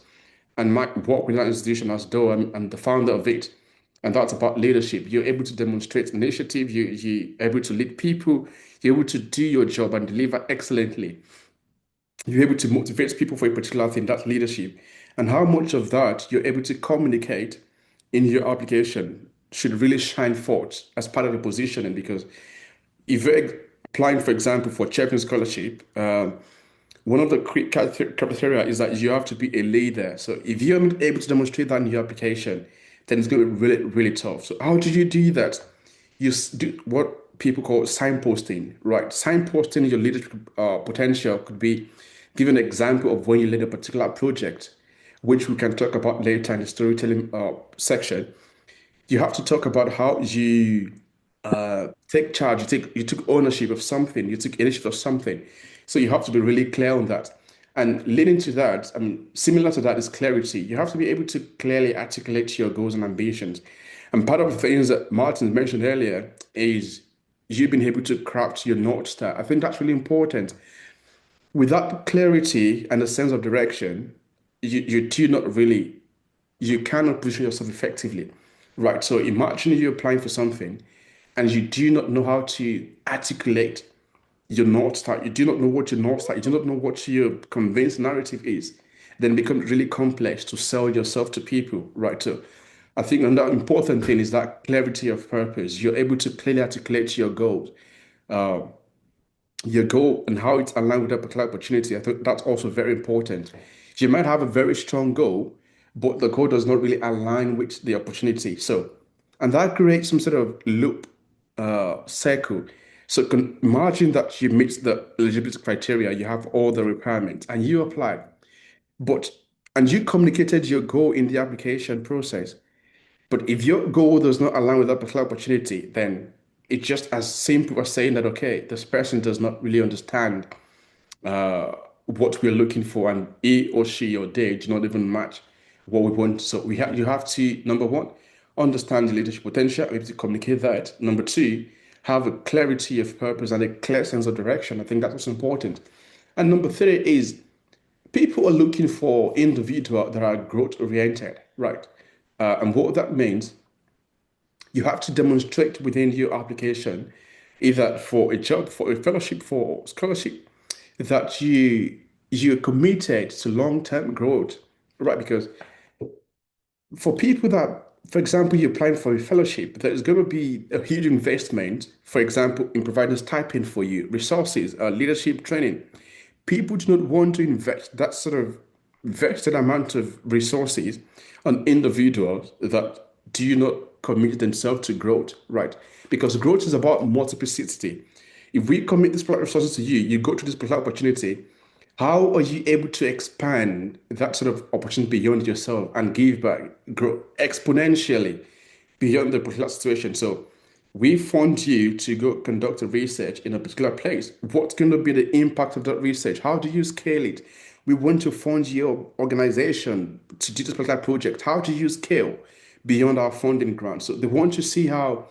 and my work with that institution as though I'm the founder of it. And that's about leadership. You're able to demonstrate initiative, you're able to lead people, you're able to do your job and deliver excellently. You're able to motivate people for a particular thing, that's leadership. And how much of that you're able to communicate in your application should really shine forth as part of the positioning. Because if you're applying, for example, for champion scholarship, one of the criteria is that you have to be a leader. So if you're not able to demonstrate that in your application, then it's going to be really, really tough. So how do you do that? Do what people call signposting, right? Signposting your leadership potential could be give an example of when you led a particular project, which we can talk about later in the storytelling section. You have to talk about how you take charge, you took ownership of something, you took initiative of something. So you have to be really clear on that. And leading to that, I mean, similar to that is clarity. You have to be able to clearly articulate your goals and ambitions. And part of the things that Martin mentioned earlier is you being able to craft your North Star. I think that's really important. Without clarity and a sense of direction, you do not really, you cannot position yourself effectively. Right. So imagine you're applying for something and you do not know how to articulate your North Star, you do not know what your North Star, you do not know what your convinced narrative is, then it becomes really complex to sell yourself to people, right? So I think another important thing is that clarity of purpose. You're able to clearly articulate your goal and how it's aligned with that particular opportunity. I think that's also very important. You might have a very strong goal, but the goal does not really align with the opportunity. So, and that creates some sort of loop circle. So imagine that you meet the eligibility criteria, you have all the requirements, and you apply, but and you communicated your goal in the application process. But if your goal does not align with that particular opportunity, then it's just as simple as saying that, okay, this person does not really understand uh, what we're looking for, and he or she or they do not even match what we want. So you have to, number one, understand the leadership potential, able to communicate that. Number two, have a clarity of purpose and a clear sense of direction. I think that's what's important. And number three is people are looking for individuals that are growth oriented, right? And what that means, you have to demonstrate within your application, either for a job, for a fellowship, for scholarship, that you're committed to long-term growth, right? Because for people that, for example, you're applying for a fellowship, there's going to be a huge investment, for example, in providing stipend for you, resources, leadership training. People do not want to invest that sort of vested amount of resources on individuals that do not commit themselves to growth, right? Because growth is about multiplicity. If we commit this particular resources to you, you go to this particular opportunity, how are you able to expand that sort of opportunity beyond yourself and give back, grow exponentially beyond the particular situation? So we fund you to go conduct a research in a particular place. What's going to be the impact of that research? How do you scale it? We want to fund your organization to do this particular project. How do you scale beyond our funding grant? So they want to see how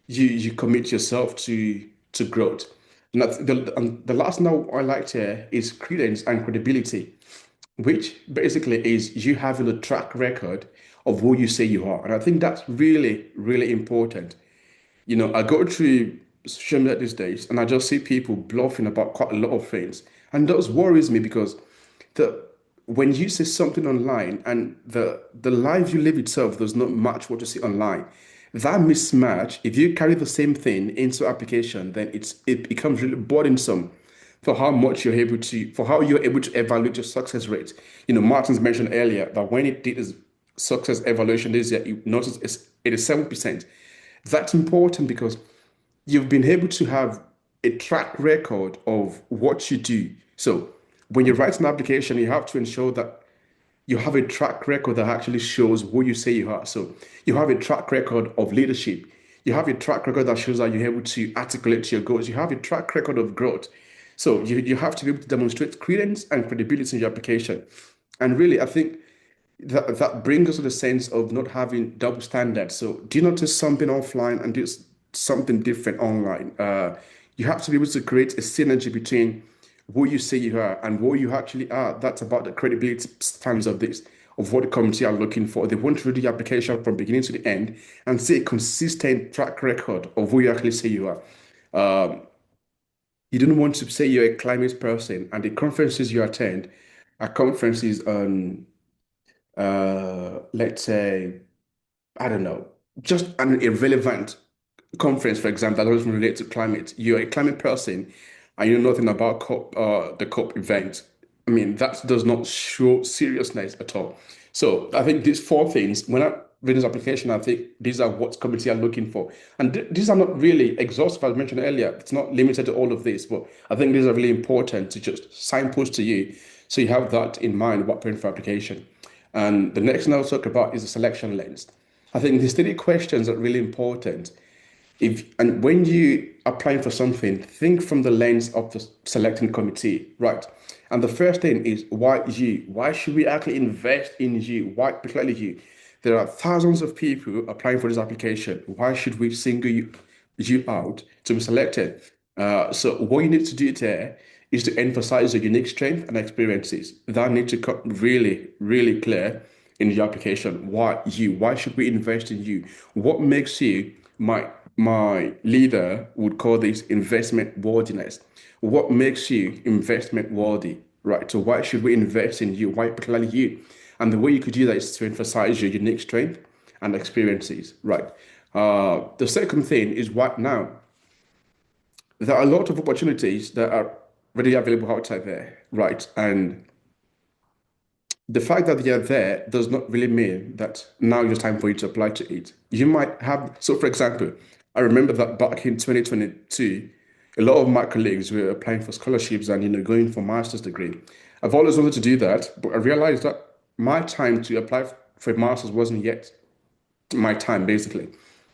you commit yourself to growth. And the last note I liked here is credence and credibility, which basically is you having a track record of who you say you are. And I think that's really, really important. I go through social media these days and I just see people bluffing about quite a lot of things. And that worries me because the when you say something online and the life you live itself does not match what you see online, that mismatch, if you carry the same thing into application, then it becomes really burdensome for how you're able to evaluate your success rate. Martin's mentioned earlier that when it did his success evaluation this year, you noticed it's 87%. That's important because you've been able to have a track record of what you do. So when you write an application, you have to ensure that you have a track record that actually shows who you say you are. So you have a track record of leadership. You have a track record that shows that you're able to articulate your goals. You have a track record of growth. So you have to be able to demonstrate credence and credibility in your application. And really, I think that brings us to the sense of not having double standards. So do not do something offline and do something different online. You have to be able to create a synergy between who you say you are and who you actually are. That's about the credibility stands of this, of what the community are looking for. They want to read the application from beginning to the end and see a consistent track record of who you actually say you are. Um, you don't want to say you're a climate person and the conferences you attend are conferences on, let's say, I don't know, just an irrelevant conference, for example, that doesn't relate to climate. You're a climate person and you know nothing about the COP event. mean, that does not show seriousness at all. So I think these four things, when I read this application, I think these are what committee are looking for. And these are not really exhaustive, as mentioned earlier. It's not limited to all of this, but I think these are really important to just signpost to you so you have that in mind while preparing for application. And the next thing I'll talk about is the selection lens. I think these three questions are really important. And when you applying for something, think from the lens of the selecting committee, right? And the first thing is why you? Why should we actually invest in you? Why particularly you? There are thousands of people applying for this application. Why should we single you out to be selected? So what you need to do there is to emphasize your unique strength and experiences that need to come really, really clear in your application. Why you? Why should we invest in you? What makes you my leader would call this investment worthiness. What makes you investment worthy, right? So why should we invest in you? Why particularly you? And the way you could do that is to emphasize your unique strength and experiences, right? The second thing is what now? There are a lot of opportunities that are readily available outside there, right? And the fact that you're there does not really mean that now it's time for you to apply to it. You might have, so for example, I remember that back in 2022, a lot of my colleagues were applying for scholarships and going for master's degree. I've always wanted to do that, but I realized that my time to apply for a master's wasn't yet my time, basically.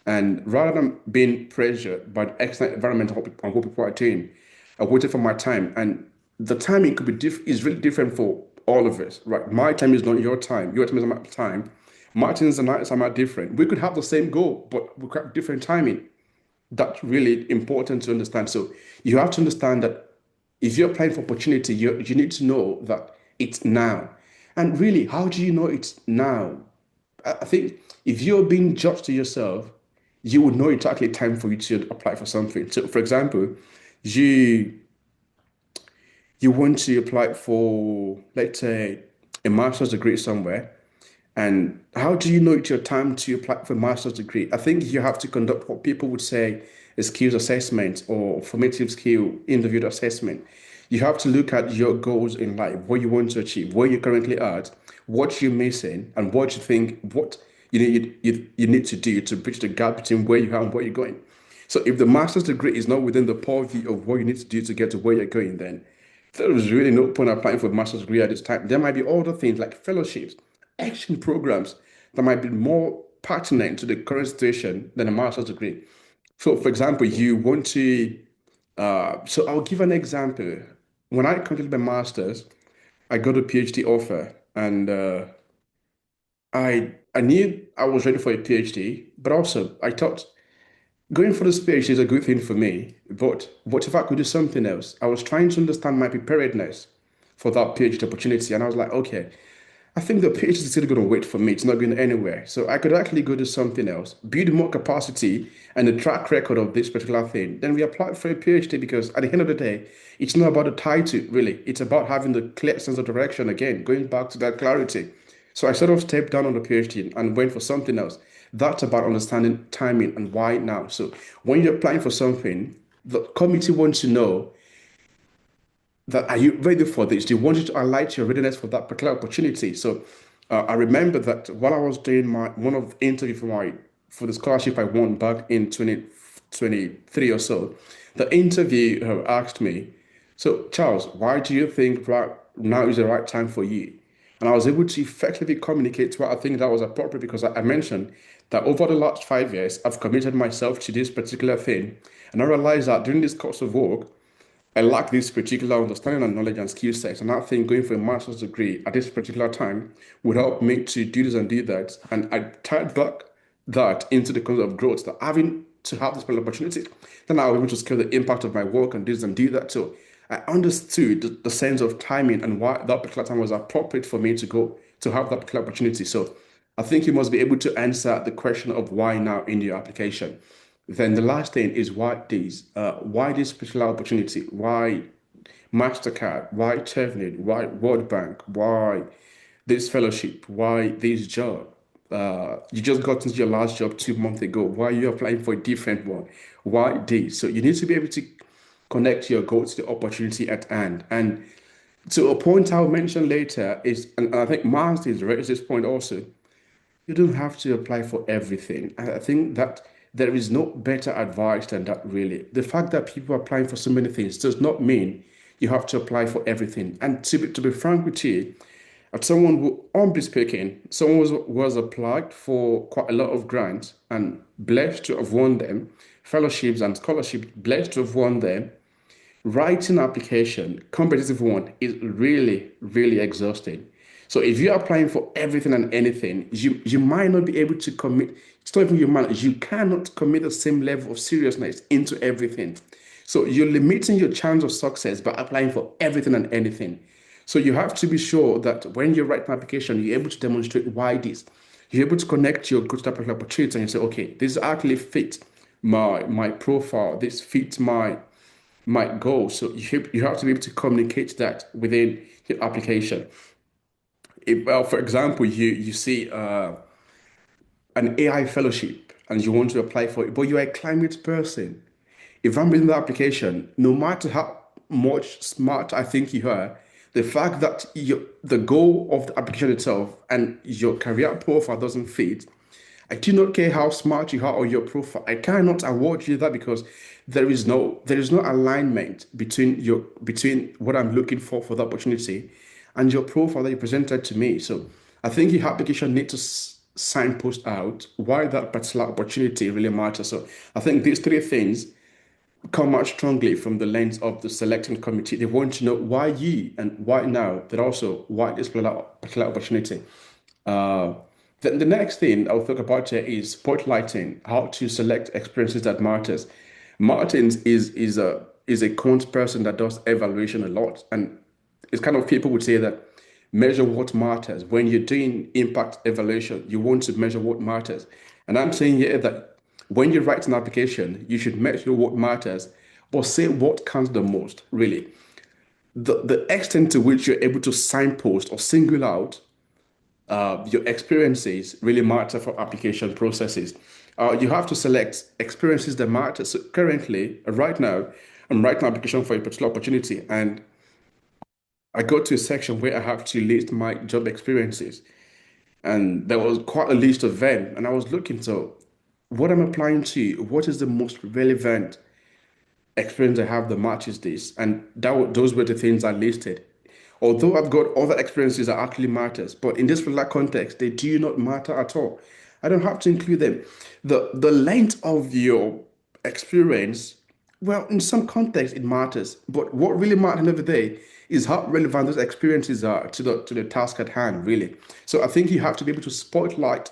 And rather than being pressured by the external environment and what people are doing, I waited for my time. And the timing could be is really different for all of us, right? My time is not your time. Your time is not my time. Martin's and I time are different. We could have the same goal, but we could have different timing. That's really important to understand. So you have to understand that if you're applying for opportunity, you need to know that it's now. And really, how do you know it's now? I think if you're being judged to yourself, you would know it's actually time for you to apply for something. So, for example, you you want to apply for, let's say, a master's degree somewhere, and how do you know it's your time to apply for a master's degree? I think you have to conduct what people would say a skills assessment or formative skill individual assessment. You have to look at your goals in life, what you want to achieve, where you're currently at, what you're missing, and what you think you need to do to bridge the gap between where you are and where you're going. So if the master's degree is not within the purview of what you need to do to get to where you're going, then there is really no point applying for a master's degree at this time. There might be other things like fellowships, action programs that might be more pertinent to the current situation than a master's degree. So, for example, you want to, so I'll give an example. When I completed my master's, I got a PhD offer, and I knew I was ready for a PhD, but also I thought going for this PhD is a good thing for me. But what if I could do something else? I was trying to understand my preparedness for that PhD opportunity, and I was like, okay, I think the PhD is still going to wait for me. It's not going anywhere. So I could actually go do something else, build more capacity and a track record of this particular thing. Then we apply for a PhD because at the end of the day, it's not about the title, really. It's about having the clear sense of direction again, going back to that clarity. So I sort of stepped down on the PhD and went for something else. That's about understanding timing and why now. So when you're applying for something, the committee wants to know that are you ready for this? They want you to highlight your readiness for that particular opportunity. So I remember that while I was doing my one of the interview for the scholarship I won back in 2023 or so, the interviewer asked me, "So Charles, why do you think right now is the right time for you?" And I was able to effectively communicate to her. I think that was appropriate because I mentioned that over the last 5 years, I've committed myself to this particular thing. And I realized that during this course of work, I lack this particular understanding and knowledge and skill set. And I think going for a master's degree at this particular time would help me to do this and do that. And I tied back that into the concept of growth, that having to have this opportunity, then I was able to scale the impact of my work and this and do that. So I understood the sense of timing and why that particular time was appropriate for me to go to have that particular opportunity. So I think you must be able to answer the question of why now in your application. Then the last thing is why these? Why this particular opportunity? Why MasterCard? Why Chevening? Why World Bank? Why this fellowship? Why this job? You just got into your last job 2 months ago. Why are you applying for a different one? Why this? So you need to be able to connect your goals to the opportunity at hand. And to a point I'll mention later is, and I think Martin's raised this point also, you don't have to apply for everything. I think that there is no better advice than that, really. The fact that people are applying for so many things does not mean you have to apply for everything. And to be frank with you, as someone who, humbly speaking, someone was applied for quite a lot of grants and blessed to have won them, fellowships and scholarships, blessed to have won them. Writing application, competitive one, is really, really exhausting. So if you're applying for everything and anything, you might not be able to commit. It's not even your man. You cannot commit the same level of seriousness into everything. So you're limiting your chance of success by applying for everything and anything. So you have to be sure that when you write an application, you're able to demonstrate why this. You're able to connect your good type of opportunity and you say, okay, this actually fits my profile. This fits my goal. So you have to be able to communicate that within your application. If, well, for example, you see an AI fellowship and you want to apply for it, but you're a climate person. If I'm reading the application, no matter how much smart I think you are, the fact that the goal of the application itself and your career profile doesn't fit, I do not care how smart you are or your profile. I cannot award you that because there is no alignment between what I'm looking for the opportunity and your profile that you presented to me. So I think your application needs to signpost out why that particular opportunity really matters. So I think these three things come out strongly from the lens of the selecting committee. They want to know why you and why now, but also why this particular opportunity. Uh, then the next thing I'll talk about here is spotlighting how to select experiences that matters. Martins is a quant person that does evaluation a lot, and it's kind of people would say that measure what matters. When you're doing impact evaluation, you want to measure what matters. And I'm saying here that when you write an application, you should measure what matters, but say what counts the most, really. The extent to which you're able to signpost or single out your experiences really matter for application processes. You have to select experiences that matter. So currently, right now, I'm writing an application for a particular opportunity, and I go to a section where I have to list my job experiences, and there was quite a list of them, and I was looking, so what I'm applying to, what is the most relevant experience I have that matches this, and those were the things I listed. Although I've got other experiences that actually matters, but in this particular context, they do not matter at all. I don't have to include them. The length of your experience, well, in some context it matters, but what really matters at the end of the day is how relevant those experiences are to the task at hand, really. So I think you have to be able to spotlight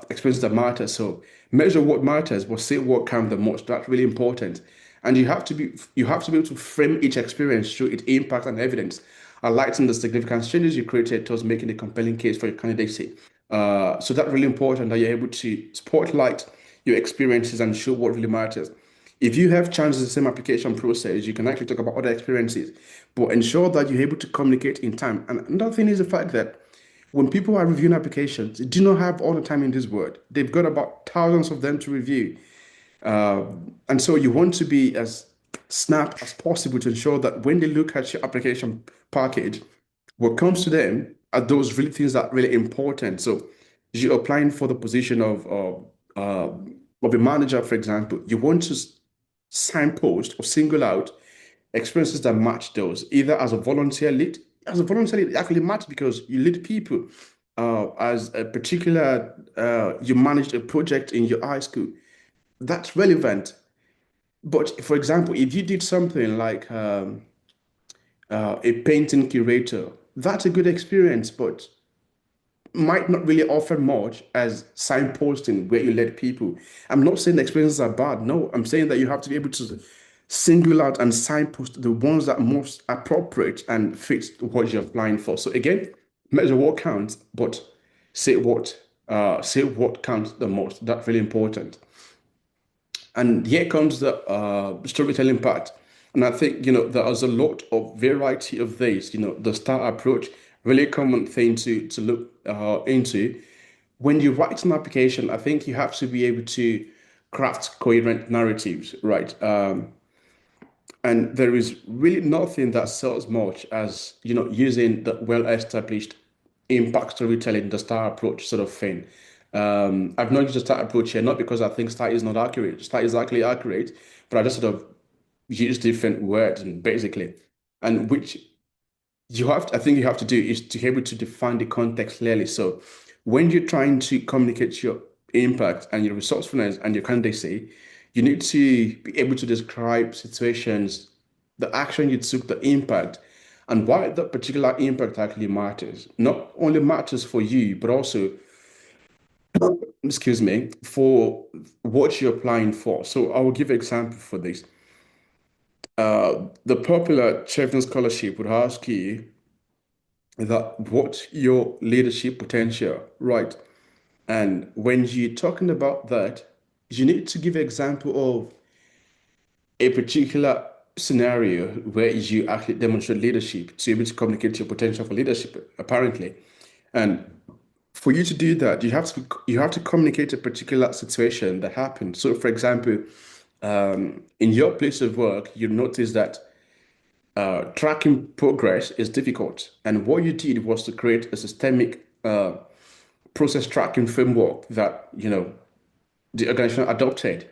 experiences that matter. So measure what matters, but say what counts the most. That's really important. And you have to be able to frame each experience through its impact and evidence, highlighting the significant changes you created towards making a compelling case for your candidacy. So that's really important that you're able to spotlight your experiences and show what really matters. If you have chances in the same application process, you can actually talk about other experiences, but ensure that you're able to communicate in time. And another thing is the fact that when people are reviewing applications, they do not have all the time in this world. They've got about thousands of them to review. And so you want to be as snap as possible to ensure that when they look at your application package, what comes to them are those really things that are really important. So you're applying for the position of a manager, for example, you want to signpost or single out experiences that match those, either as a volunteer lead. As a volunteer lead, it actually matters because you lead people. As a particular, you managed a project in your high school. That's relevant. But for example, if you did something like a painting curator, that's a good experience, but might not really offer much as signposting where you let people. I'm not saying the experiences are bad. No, I'm saying that you have to be able to single out and signpost the ones that are most appropriate and fit what you're applying for. So again, measure what counts, but say what counts the most. That's really important. And here comes the storytelling part. And I think, there's a lot of variety of this, the star approach, really common thing to look into. When you write an application, I think you have to be able to craft coherent narratives, right? And there is really nothing that sells much as, using the well-established impact storytelling, the STAR approach sort of thing. I've not used the STAR approach here, not because I think STAR is not accurate. STAR is actually accurate, but I just sort of use different words and basically, and which I think you have to do is to be able to define the context clearly. So when you're trying to communicate your impact and your resourcefulness and your candidacy, you need to be able to describe situations, the action you took, the impact, and why that particular impact actually matters. Not only matters for you, but also, excuse me, for what you're applying for. So I will give an example for this. The popular Chevron scholarship would ask you that what's your leadership potential, right? And when you're talking about that, you need to give an example of a particular scenario where you actually demonstrate leadership to be able to communicate your potential for leadership, apparently. And for you to do that, you have to communicate a particular situation that happened. So, for example, in your place of work, you notice that tracking progress is difficult. And what you did was to create a systemic process tracking framework that the organization adopted.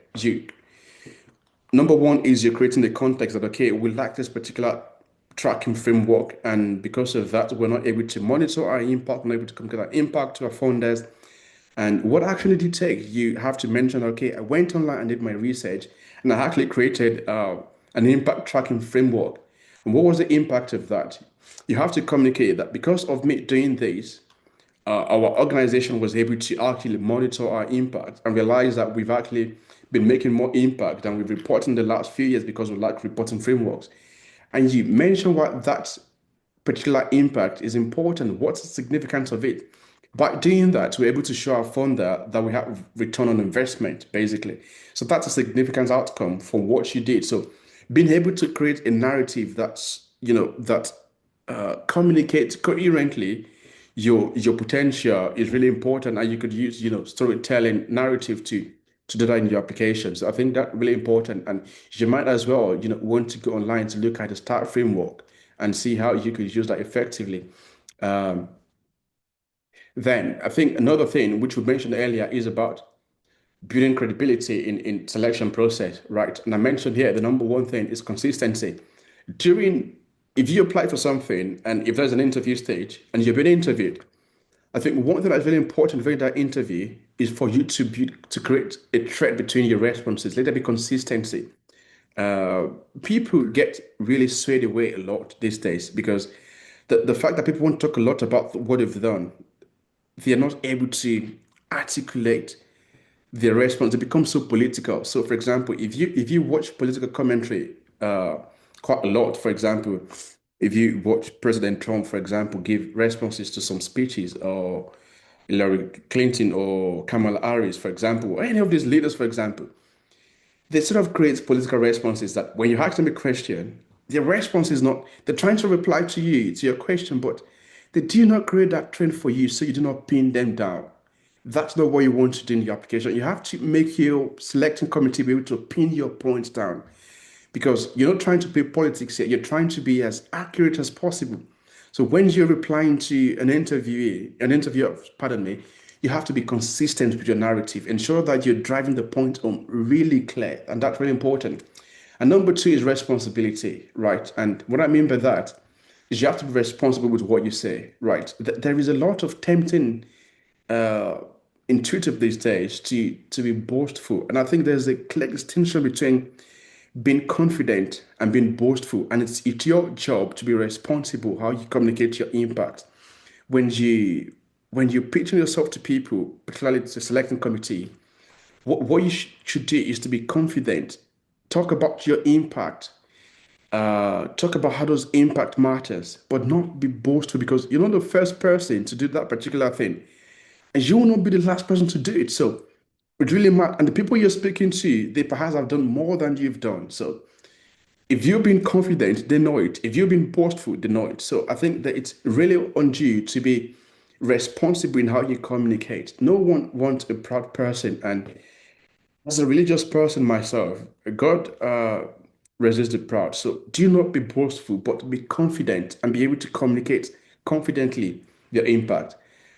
Number one is you're creating the context that okay, we lack this particular tracking framework, and because of that, we're not able to monitor our impact, not able to communicate our impact to our funders. And what action did you take? You have to mention, okay, I went online and did my research, and I actually created an impact tracking framework. And what was the impact of that? You have to communicate that because of me doing this, our organization was able to actually monitor our impact and realize that we've actually been making more impact than we've reported in the last few years because we lack reporting frameworks. And you mention what that particular impact is important. What's the significance of it? By doing that, we're able to show our funder that we have return on investment, basically. So that's a significant outcome from what you did. So being able to create a narrative that communicates coherently your potential is really important, and you could use storytelling narrative to do that in your applications. I think that's really important, and you might as well want to go online to look at the STAR framework and see how you could use that effectively. Then I think another thing which we mentioned earlier is about building credibility in selection process, right? And I mentioned here the number one thing is consistency. If you apply for something and if there's an interview stage and you've been interviewed, I think one thing that's very important during that interview is for you to create a thread between your responses. Let there be consistency. People get really swayed away a lot these days because the fact that people won't talk a lot about what they've done, they are not able to articulate their response. It becomes so political. So, for example, if you watch political commentary quite a lot, for example, if you watch President Trump, for example, give responses to some speeches, or Hillary Clinton or Kamala Harris, for example, or any of these leaders, for example, they sort of create political responses that when you ask them a question, their response is not, they're trying to reply to you, to your question, but they do not create that trend for you so you do not pin them down. That's not what you want to do in your application. You have to make your selecting committee be able to pin your points down because you're not trying to play politics here. You're trying to be as accurate as possible. So when you're replying to an interviewer, pardon me, you have to be consistent with your narrative. Ensure that you're driving the point home really clear, and that's really important. And number two is responsibility, right? And what I mean by that is you have to be responsible with what you say, right? There is a lot of tempting intuitive these days to be boastful. And I think there's a clear distinction between being confident and being boastful. And it's your job to be responsible how you communicate your impact. When you pitching yourself to people, particularly to the selecting committee, what you should do is to be confident. Talk about your impact. Talk about how those impact matters, but not be boastful because you're not the first person to do that particular thing. And you will not be the last person to do it. So it really matters. And the people you're speaking to, they perhaps have done more than you've done. So if you've been confident, they know it. If you've been boastful, they know it. So I think that it's really on you to be responsible in how you communicate. No one wants a proud person. And as a religious person myself, God resist the proud. So do not be boastful, but be confident and be able to communicate confidently your impact.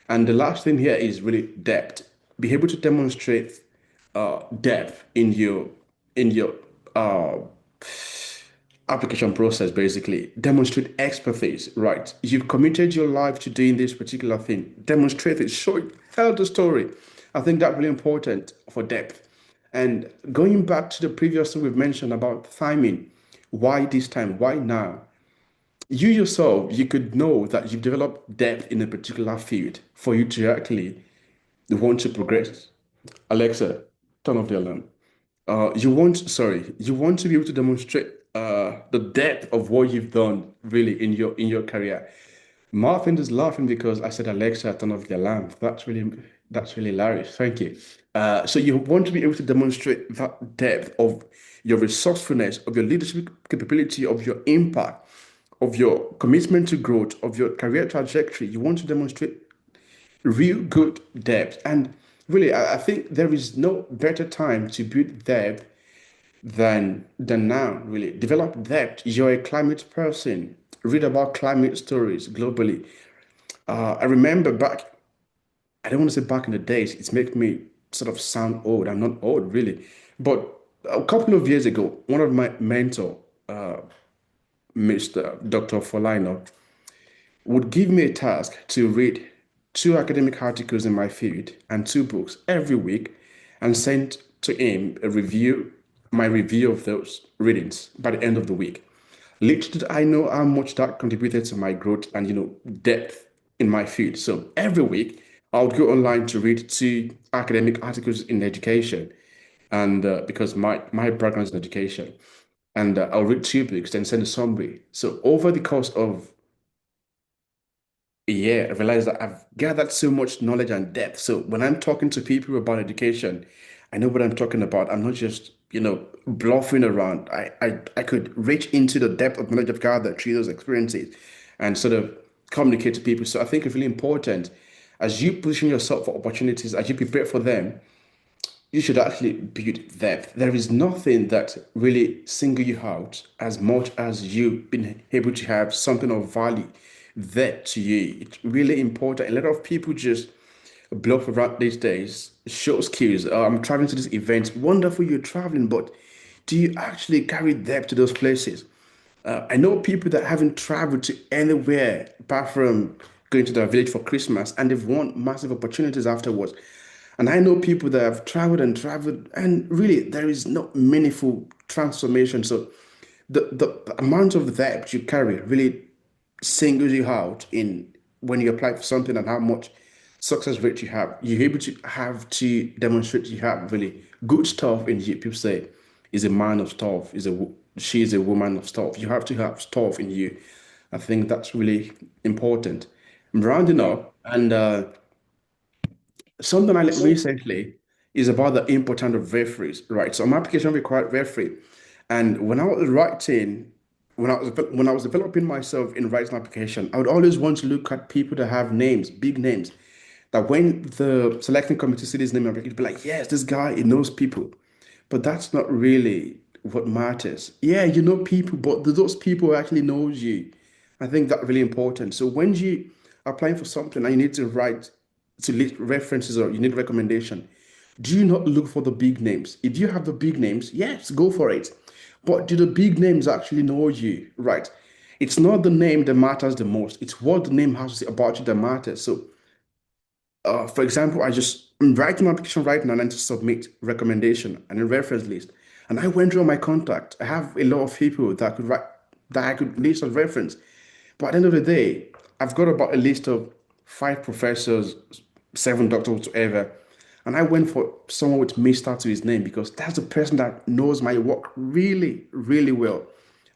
And the last thing here is really depth. Be able to demonstrate depth in your uh, application process. Basically, demonstrate expertise. Right, you've committed your life to doing this particular thing. Demonstrate it. Show it. Tell the story. I think that's really important for depth. And going back to the previous thing we've mentioned about timing, why this time? Why now? You yourself, you could know that you've developed depth in a particular field for you to actually want to progress. Alexa, turn off the alarm. You want to be able to demonstrate the depth of what you've done really in your career. Marvin is laughing because I said Alexa, turn off the alarm. That's really hilarious. Thank you. So you want to be able to demonstrate that depth of your resourcefulness, of your leadership capability, of your impact, of your commitment to growth, of your career trajectory. You want to demonstrate real good depth. And really, I think there is no better time to build depth than now, really. Develop depth. You're a climate person. Read about climate stories globally. I remember back, I don't want to say back in the days, it's make me sort of sound old. I'm not old, really. But a couple of years ago, one of my mentor, Mr. Dr. Folino, would give me a task to read two academic articles in my field and two books every week and send to him my review of those readings by the end of the week. Little did I know how much that contributed to my growth and depth in my field. So every week I would go online to read two academic articles in education, and because my background is in education, and I'll read two books, then send a summary. So over the course of yeah, I realized that I've gathered so much knowledge and depth. So when I'm talking to people about education, I know what I'm talking about. I'm not just, bluffing around. I could reach into the depth of knowledge I've gathered through those experiences and sort of communicate to people. So I think it's really important as you position yourself for opportunities, as you prepare for them, you should actually build depth. There is nothing that really single you out as much as you been able to have something of value there to you. It's really important. A lot of people just bluff around these days, show skills. I'm traveling to this event. Wonderful, you're traveling, but do you actually carry depth to those places? I know people that haven't traveled to anywhere apart from going to their village for Christmas and they've won massive opportunities afterwards. And I know people that have traveled, and really there is no meaningful transformation. So the amount of depth you carry really singles you out in when you apply for something and how much success rate you have. You're able to have to demonstrate you have really good stuff in you. People say, is a man of stuff, she is a woman of stuff. You have to have stuff in you. I think that's really important. I'm rounding up, and something I learned recently is about the importance of referees, right? So my application required referee, and when I was developing myself in writing application, I would always want to look at people that have names, big names, that when the selecting committee see this name, I'm be like, yes, this guy, he knows people. But that's not really what matters. Yeah, you know people, but do those people actually knows you? I think that's really important. So when you applying for something and you need to write to list references or you need recommendation, do not look for the big names. If you have the big names, yes, go for it. But do the big names actually know you? Right. It's not the name that matters the most. It's what the name has to say about you that matters. So for example, I'm writing my application right now and I need to submit recommendation and a reference list. And I went through my contact. I have a lot of people that I could list as reference. But at the end of the day, I've got about a list of five professors, seven doctors, whatever. And I went for someone with Mr. to his name because that's the person that knows my work really, really well.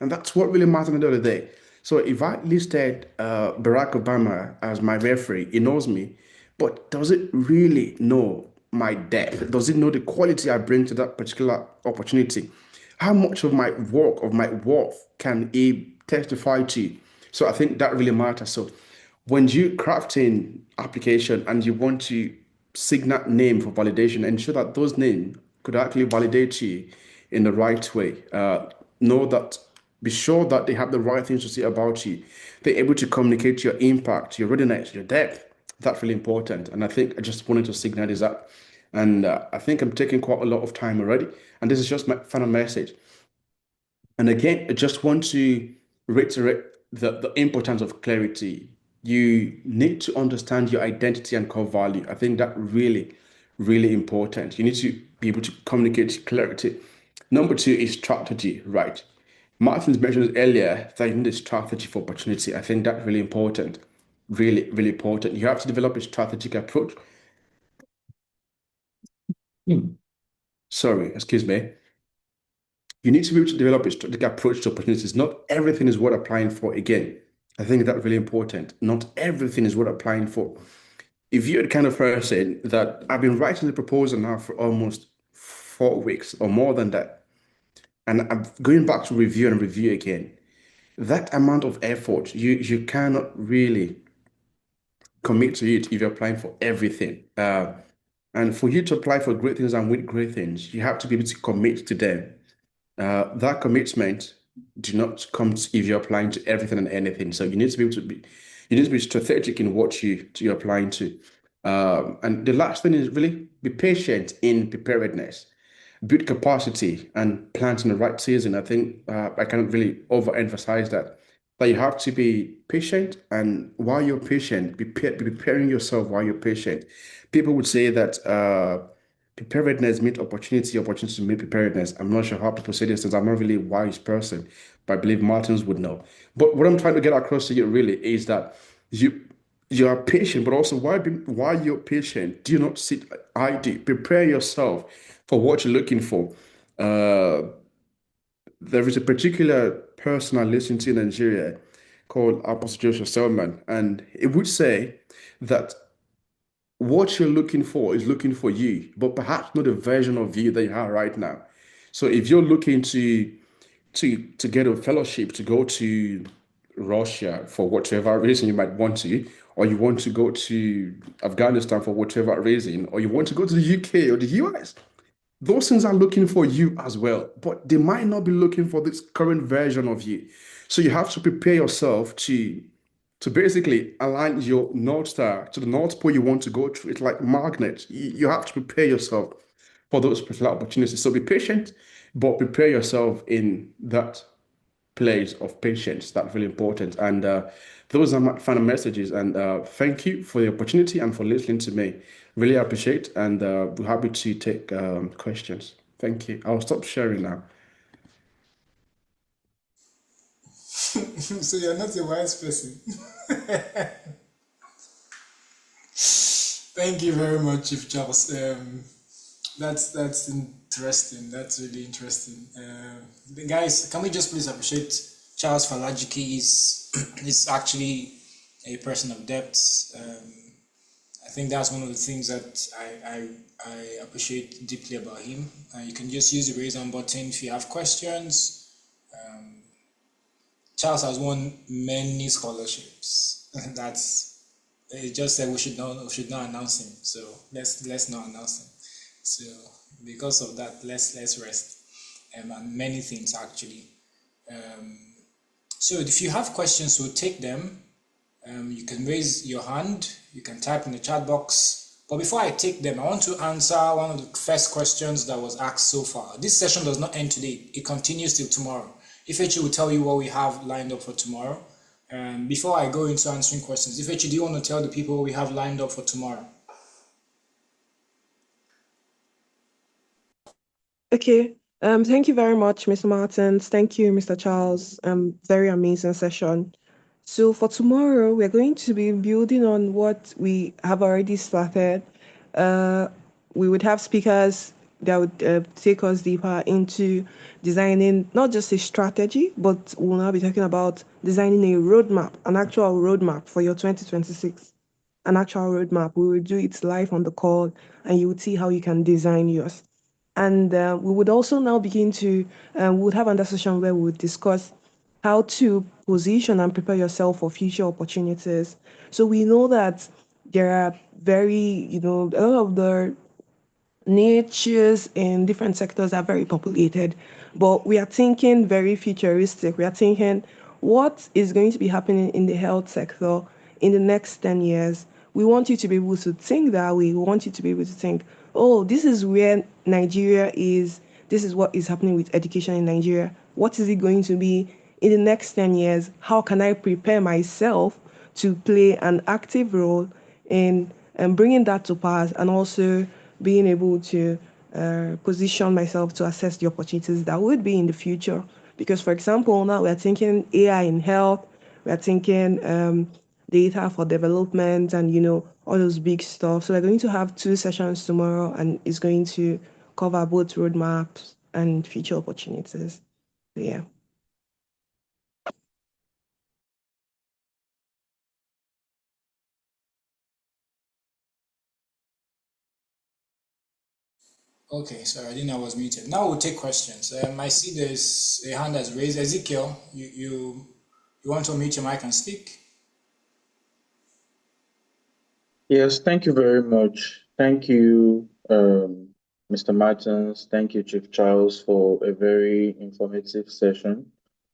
And that's what really matters at the end of the day. So if I listed Barack Obama as my referee, he knows me, but does it really know my depth? Does it know the quality I bring to that particular opportunity? How much of my work, of my worth, can he testify to? So I think that really matters. So when you crafting application and you want to signal name for validation, ensure that those names could actually validate you in the right way. know that, be sure that they have the right things to say about you. They're able to communicate your impact, your readiness, your depth. That's really important. And I think I just wanted to signal this up. And I think I'm taking quite a lot of time already. And this is just my final message. And again, I just want to reiterate the importance of clarity. You need to understand your identity and core value. I think that really important. You need to be able to communicate clarity. Number two is strategy, right? Martin's mentioned earlier that you need a strategy for opportunity. I think that's really important. Really important. You have to develop a strategic approach. Sorry, excuse me. You need to be able to develop a strategic approach to opportunities. Not everything is worth applying for. Again, I think that's really important. Not everything is worth applying for. If you're the kind of person that I've been writing the proposal now for almost 4 weeks or more than that, and I'm going back to review and review again, that amount of effort, you cannot really commit to it if you're applying for everything. And for you to apply for great things and win great things, you have to be able to commit to them. That commitment do not come if you're applying to everything and anything. So you need to be able to be, you need to be strategic in what you're applying to. And the last thing is really be patient in preparedness, build capacity, and plant in the right season. I think I can't really overemphasize that. But you have to be patient, and while you're patient, be preparing yourself while you're patient. People would say that preparedness meet opportunity, opportunity to meet preparedness. I'm not sure how people say this, since I'm not really a wise person, but I believe Martins would know. But what I'm trying to get across to you really is that you are patient, but also while you're patient, do not sit idle. Prepare yourself for what you're looking for. Uh, there is a particular person I listen to in Nigeria called Apostle Joshua Selman, and it would say that what you're looking for is looking for you, but perhaps not the version of you that you have right now. So if you're looking to get a fellowship to go to Russia for whatever reason you might want to, or you want to go to Afghanistan for whatever reason, or you want to go to the UK or the US, those things are looking for you as well, but they might not be looking for this current version of you. So you have to prepare yourself to basically align your North Star to the North Pole you want to go to. It's like magnets. You have to prepare yourself for those particular opportunities. So be patient, but prepare yourself in that place of patience. That's really important. And those are my final messages. And thank you for the opportunity and for listening to me. Really appreciate, and we're happy to take questions. Thank you. I'll stop sharing now. So you're not a wise person. Thank you very much, Chief Charles. That's interesting. That's really interesting. Guys, can we just please appreciate Charles Falajiki? Is actually a person of depth. I think that's one of the things that I appreciate deeply about him. You can just use the raise hand button if you have questions. Charles has won many scholarships. That's it. Just said we should not announce him. So let's not announce him. So because of that, let's rest. And many things actually. So if you have questions, we'll take them. You can raise your hand. You can type in the chat box. But before I take them, I want to answer one of the first questions that was asked so far. This session does not end today. It continues till tomorrow. Ifechi will tell you what we have lined up for tomorrow. Before I go into answering questions, Ifechi, do you want to tell the people what we have lined up for tomorrow? Okay. Thank you very much, Mr. Martins. Thank you, Mr. Charles. Very amazing session. So for tomorrow, we're going to be building on what we have already started. We would have speakers that would take us deeper into designing not just a strategy, but we'll now be talking about designing a roadmap, an actual roadmap for your 2026. An actual roadmap. We will do it live on the call, and you would see how you can design yours. And we would also now begin to, we would have another session where we would discuss how to position and prepare yourself for future opportunities. So we know that there are a lot of the niches in different sectors are very populated, but we are thinking very futuristic. We are thinking what is going to be happening in the health sector in the next 10 years. We want you to be able to think that way. We want you to be able to think, oh, this is where Nigeria is. This is what is happening with education in Nigeria. What is it going to be in the next 10 years? How can I prepare myself to play an active role in bringing that to pass, and also being able to position myself to assess the opportunities that would be in the future. Because, for example, now we're thinking AI in health, we're thinking data for development, and all those big stuff. So we're going to have two sessions tomorrow, and it's going to cover both roadmaps and future opportunities. So, yeah. Okay, sorry, I didn't know I was muted. Now we'll take questions. I see there's a hand that's raised. Ezekiel, you want to unmute your mic and speak? Yes, thank you very much. Thank you, Mr. Martins. Thank you, Chief Charles, for a very informative session.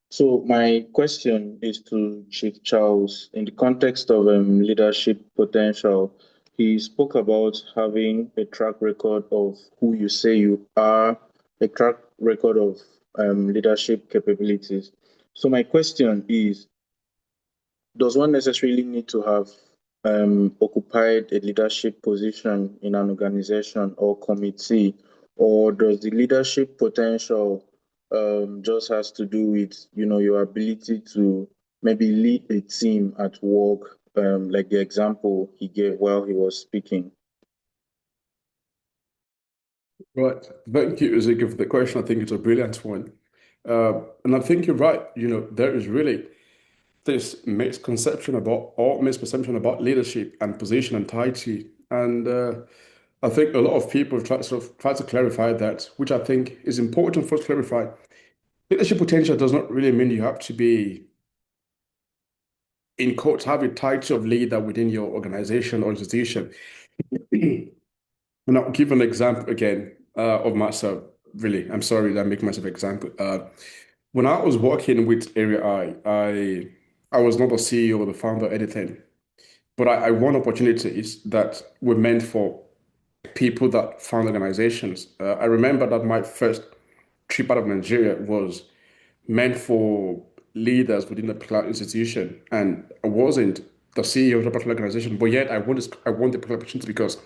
So my question is to Chief Charles in the context of leadership potential. He spoke about having a track record of who you say you are, a track record of leadership capabilities. So my question is, does one necessarily need to have occupied a leadership position in an organization or committee, or does the leadership potential just has to do with your ability to maybe lead a team at work, like the example he gave while he was speaking? Right. Thank you, Ezekiel, for the question. I think it's a brilliant one. And I think you're right. There is really this misconception about or misperception about leadership and position and title. And I think a lot of people try to clarify that, which I think is important for us to clarify. Leadership potential does not really mean you have to be, in quotes, have a title of leader within your organization or institution. And I'll give an example again of myself. Really, I'm sorry that I make myself an example. When I was working with Area I was not the CEO or the founder or anything, but I won opportunities that were meant for people that found organizations. I remember that my first trip out of Nigeria was meant for leaders within a particular institution, and I wasn't the CEO of a particular organization, but yet I won the particular opportunity because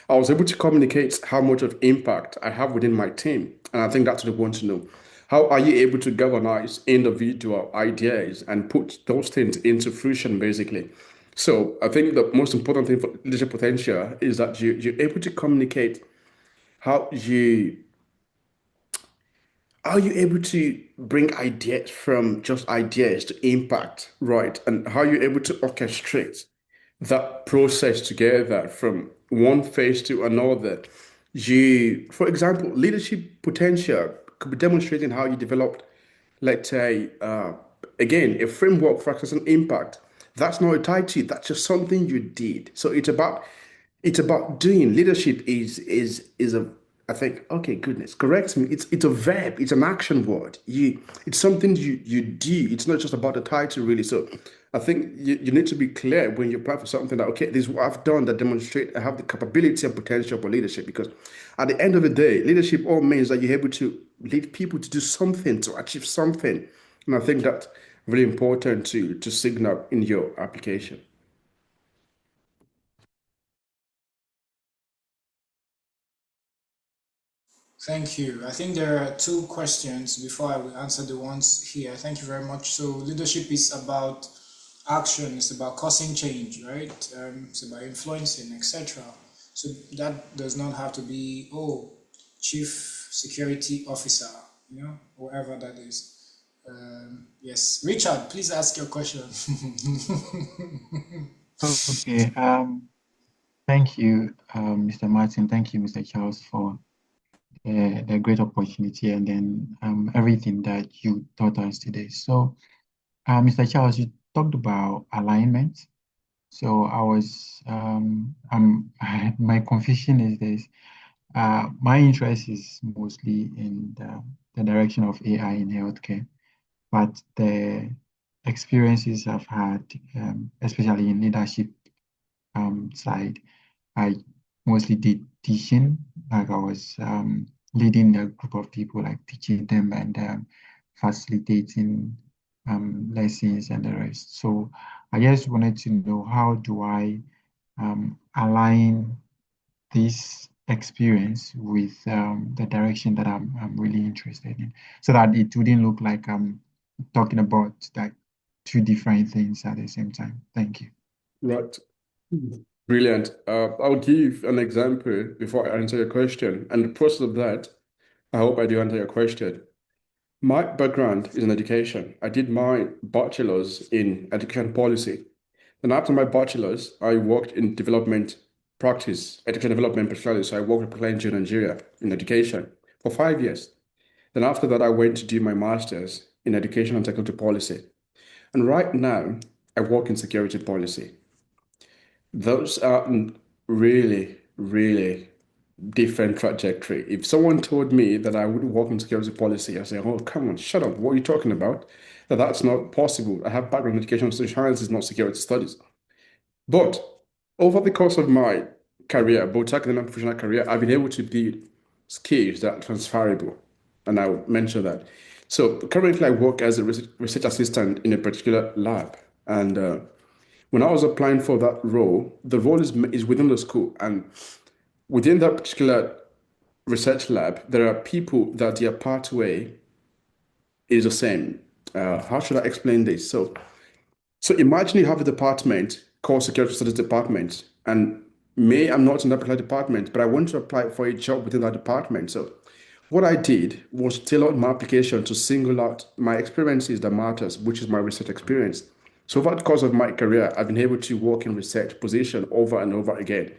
I was able to communicate how much of impact I have within my team, and I think that's what they want to know. How are you able to galvanize individual ideas and put those things into fruition, basically? So I think the most important thing for leadership potential is that you're able to communicate how you are you able to bring ideas from just ideas to impact, right? And how you're able to orchestrate that process together from one phase to another. For example, leadership potential could be demonstrating how you developed, let's say, again, a framework for accessing impact. That's not a title, that's just something you did. So it's about doing. Leadership is a, I think, okay, goodness, correct me. It's a verb, it's an action word. It's something you do. It's not just about the title, really. So I think you need to be clear when you apply for something that, okay, this is what I've done that demonstrate I have the capability and potential for leadership. Because at the end of the day, leadership all means that you're able to lead people to do something, to achieve something. And I think that's really important to signal in your application. Thank you. I think there are two questions before I will answer the ones here. Thank you very much. So leadership is about action, it's about causing change, right? It's about influencing, etc. So that does not have to be, oh, chief security officer, whoever that is. Yes, Richard, please ask your question. Okay. Thank you, Mr. Martin. Thank you, Mr. Charles, for the great opportunity and then everything that you taught us today. So, Mr. Charles, you talked about alignment. So I was, my confusion is this. My interest is mostly in the direction of AI in healthcare, but the experiences I've had, especially in leadership side, I mostly did teaching. Like I was leading a group of people, like teaching them and facilitating lessons and the rest. So I just wanted to know, how do I align this experience with the direction that I'm really interested in, so that it wouldn't look like I'm talking about like two different things at the same time. Thank you. Right. Brilliant. I'll give an example before I answer your question. And the process of that, I hope I do answer your question. My background is in education. I did my bachelor's in education policy. And after my bachelor's, I worked in development practice, education development particularly. So I worked with Plan in Nigeria in education for 5 years. Then after that, I went to do my master's in education and technology policy. And right now, I work in security policy. Those are really, really different trajectory. If someone told me that I would work in security policy, I say, "Oh, come on, shut up. What are you talking about? That's not possible. I have background in education, social sciences, not security studies." But over the course of my career, both academic and professional career, I've been able to build skills that are transferable. And I'll mention that. So currently I work as a research assistant in a particular lab. And when I was applying for that role, the role is within the school. And within that particular research lab, there are people that their pathway is the same. How should I explain this? So imagine you have a department called Security Studies Department, and I'm not in that particular department, but I want to apply for a job within that department. So what I did was tailor my application to single out my experiences that matters, which is my research experience. So over the course of my career, I've been able to work in research position over and over again.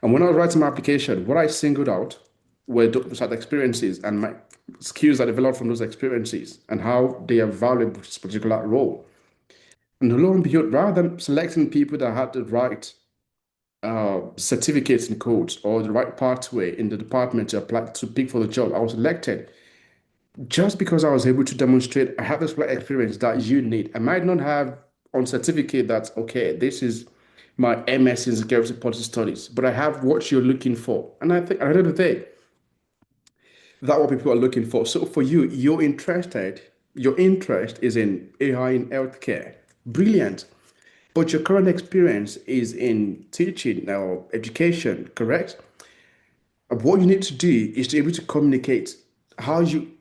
And when I was writing my application, what I singled out were those experiences and my skills I developed from those experiences and how they are valuable to this particular role. And lo and behold, rather than selecting people that had the right certificates and codes or the right pathway in the department to apply to pick for the job, I was elected just because I was able to demonstrate I have this experience that you need. I might not have on certificate that, okay, this is my MS in security policy studies, but I have what you're looking for. And I think at the end of the day, that's what people are looking for. So for you, your interest is in AI in healthcare. Brilliant. But your current experience is in teaching or education, correct? What you need to do is to be able to communicate how you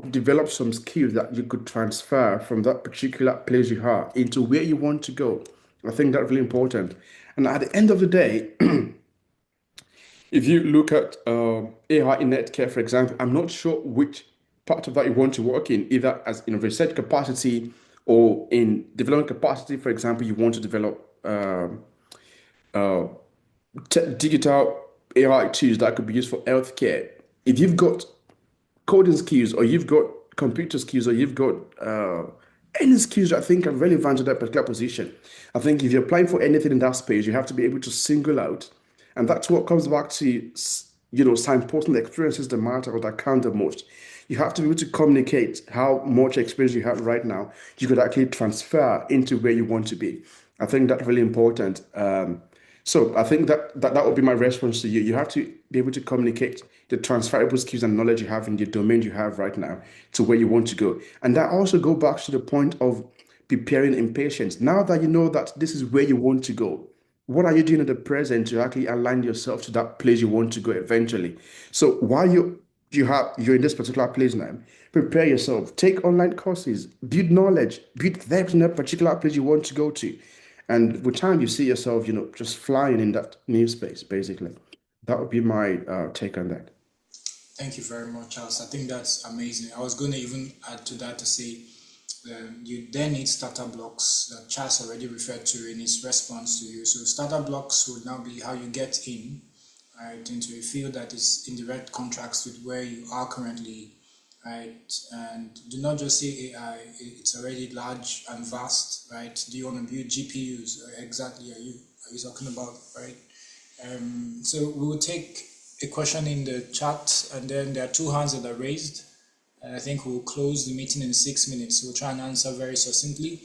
develop some skills that you could transfer from that particular place you are into where you want to go. I think that's really important. And at the end of the day, if you look at AI in healthcare, for example, I'm not sure which part of that you want to work in, either as in research capacity or in development capacity. For example, you want to develop uh, digital AI tools that could be used for healthcare. If you've got coding skills or you've got computer skills or you've got any skills that I think are relevant to that particular position, I think if you're applying for anything in that space, you have to be able to single out. And that's what comes back to, signposting the experiences that matter or that count the most. You have to be able to communicate how much experience you have right now you could actually transfer into where you want to be. I think that's really important. So I think that would be my response to you. You have to be able to communicate the transferable skills and knowledge you have in the domain you have right now to where you want to go. And that also go back to the point of preparing in patience. Now that you know that this is where you want to go, what are you doing at the present to actually align yourself to that place you want to go eventually? So while you're in this particular place now, prepare yourself, take online courses, build knowledge, build depth in that particular place you want to go to. And with time, you see yourself, just flying in that new space, basically. That would be my take on that. Thank you very much, Charles. I think that's amazing. I was going to even add to that to say you then need starter blocks that Charles already referred to in his response to you. So starter blocks would now be how you get in, right, into a field that is in direct contrast with where you are currently, right? And do not just say AI, it's already large and vast, right? Do you want to build GPUs? Exactly, are you talking about, right? So we will take a question in the chat, and then there are 2 hands that are raised. And I think we'll close the meeting in 6 minutes. We'll try and answer very succinctly.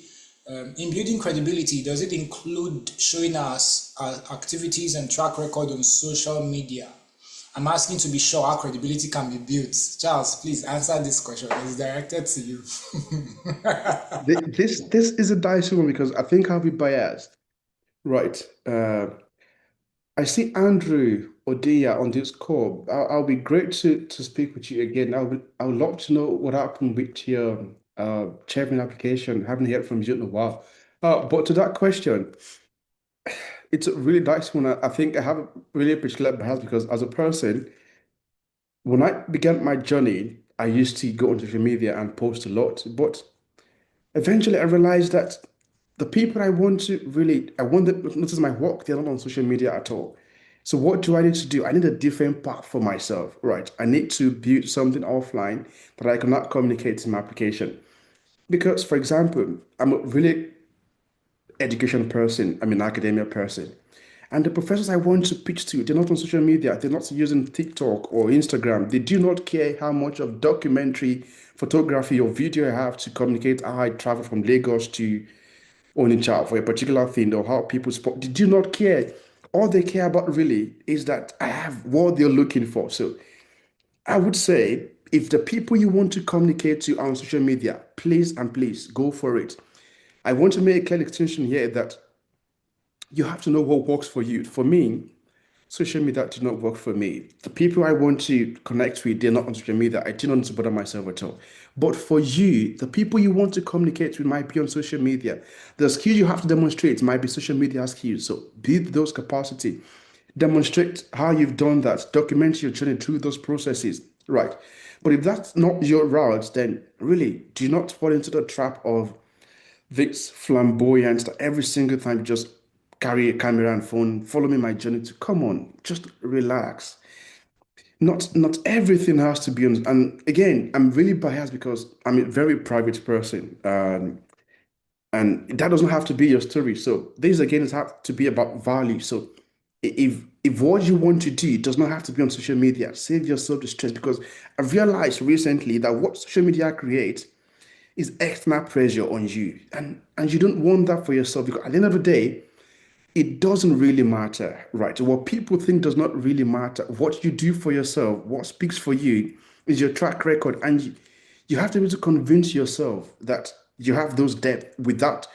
In building credibility, does it include showing us our activities and track record on social media? I'm asking to be sure how credibility can be built. Charles, please answer this question. It's directed to you. This is a dicey one because I think I'll be biased. Right. I see Andrew Odia on this call. I'll be great to speak with you again. I would love to know what happened with your chairman application. Haven't heard from you in a while. But to that question, it's a really dicey one. I think I have a really particular bias because as a person, when I began my journey, I used to go on social media and post a lot. But eventually I realized that the people I want them to notice my work, they're not on social media at all. So what do I need to do? I need a different path for myself, right? I need to build something offline that I cannot communicate in my application. Because, for example, I'm a really education person, I'm an academia person. And the professors I want to pitch to, they're not on social media, they're not using TikTok or Instagram. They do not care how much of documentary, photography, or video I have to communicate how I travel from Lagos to Onitsha for a particular thing or how people spot. They do not care. All they care about really is that I have what they're looking for. So I would say if the people you want to communicate to are on social media, please and please go for it. I want to make a clear distinction here that you have to know what works for you. For me, social media did not work for me. The people I want to connect with, they're not on social media. I did not need to bother myself at all. But for you, the people you want to communicate with might be on social media. The skills you have to demonstrate might be social media skills. So build those capacity. Demonstrate how you've done that. Document your journey through those processes. Right. But if that's not your route, then really do not fall into the trap of this flamboyance that every single time you just carry a camera and phone, follow me my journey to come on, just relax. Not everything has to be on. And again, I'm really biased because I'm a very private person, and that doesn't have to be your story. So this again is have to be about value. So if what you want to do does not have to be on social media, save yourself the stress because I've realized recently that what social media creates is external pressure on you, and you don't want that for yourself because at the end of the day it doesn't really matter, right? What people think does not really matter. What you do for yourself, what speaks for you, is your track record. And you have to be able to convince yourself that you have those depth without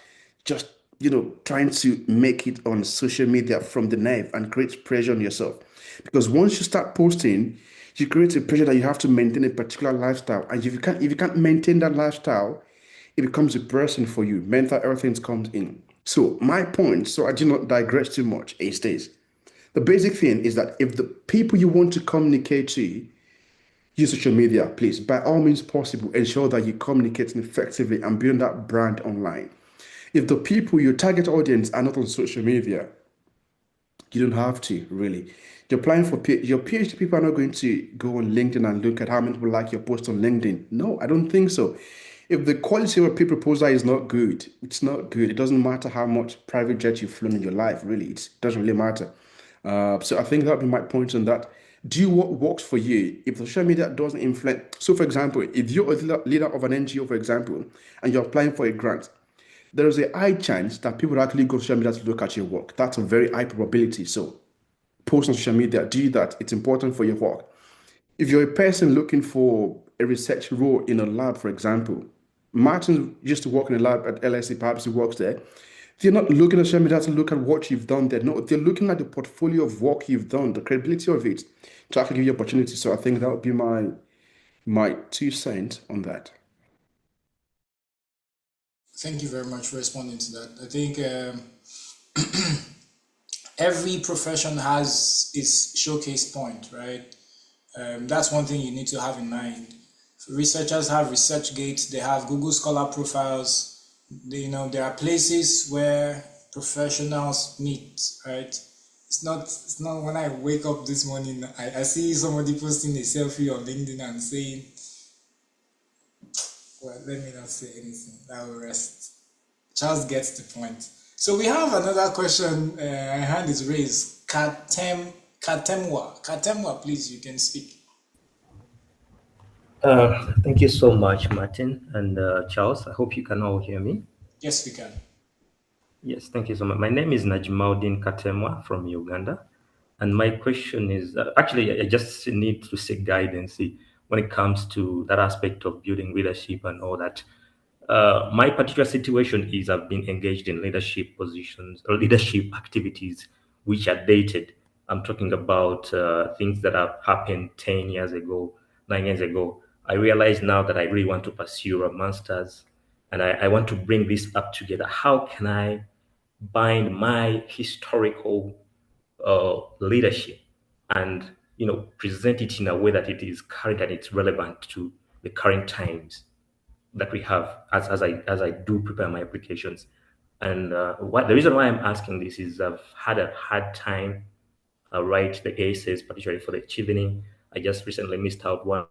just, trying to make it on social media from the nerve and create pressure on yourself. Because once you start posting, you create a pressure that you have to maintain a particular lifestyle. And if you can't maintain that lifestyle, it becomes a person for you. Mental everything comes in. So my point, so I do not digress too much, is this. The basic thing is that if the people you want to communicate to use social media, please, by all means possible, ensure that you're communicating effectively and building that brand online. If the people, your target audience, are not on social media, you don't have to, really. You're applying for your PhD people are not going to go on LinkedIn and look at how many people like your post on LinkedIn. No, I don't think so. If the quality of a paper proposal is not good, it's not good. It doesn't matter how much private jet you've flown in your life, really. It doesn't really matter. So I think that would be my point on that. Do what works for you. If social media doesn't influence, so for example, if you're a leader of an NGO, for example, and you're applying for a grant, there is a high chance that people will actually go to social media to look at your work. That's a very high probability. So post on social media, do that. It's important for your work. If you're a person looking for a research role in a lab, for example, Martin used to work in a lab at LSE, perhaps he works there. They're not looking at social media to look at what you've done there. No, they're looking at the portfolio of work you've done, the credibility of it, to actually give you opportunity. So I think that would be my 2 cents on that. Thank you very much for responding to that. I think every profession has its showcase point, right? That's one thing you need to have in mind. Researchers have ResearchGate, they have Google Scholar profiles. There are places where professionals meet, right? It's not when I wake up this morning, I see somebody posting a selfie on LinkedIn and saying, well, let me not say anything. That will rest. Charles gets the point. So we have another question. A hand is raised. Katem Katemwa, please, you can speak. Thank you so much, Martin and Charles. I hope you can all hear me. Yes, we can. Yes, thank you so much. My name is Najmaudin Katemwa from Uganda. And my question is actually, I just need to seek guidance when it comes to that aspect of building leadership and all that. My particular situation is I've been engaged in leadership positions or leadership activities which are dated. I'm talking about things that have happened 10 years ago, 9 years ago. I realize now that I really want to pursue a master's and I want to bring this up together. How can I bind my historical leadership and present it in a way that it is current and it's relevant to the current times that we have as I do prepare my applications. And what the reason why I'm asking this is I've had a hard time write the essays, particularly for the achieving. I just recently missed out one.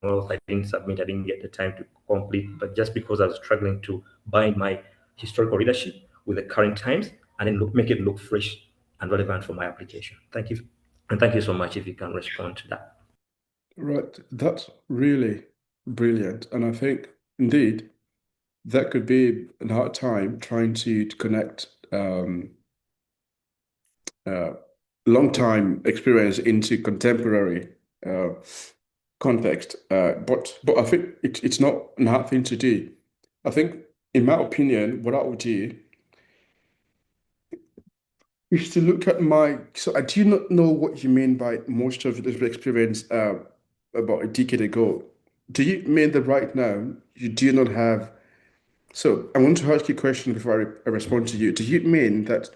Well, I didn't submit. I didn't get the time to complete, but just because I was struggling to bind my historical leadership with the current times and then make it look fresh and relevant for my application. Thank you, and thank you so much if you can respond to that. Right, that's really brilliant. And I think indeed that could be a hard time trying to connect long time experience into contemporary context. But I think it's not a hard thing to do. I think, in my opinion, what I would do is to look at my. So I do not know what you mean by most of the experience about a decade ago. Do you mean that right now you do not have? So I want to ask you a question before I respond to you. Do you mean that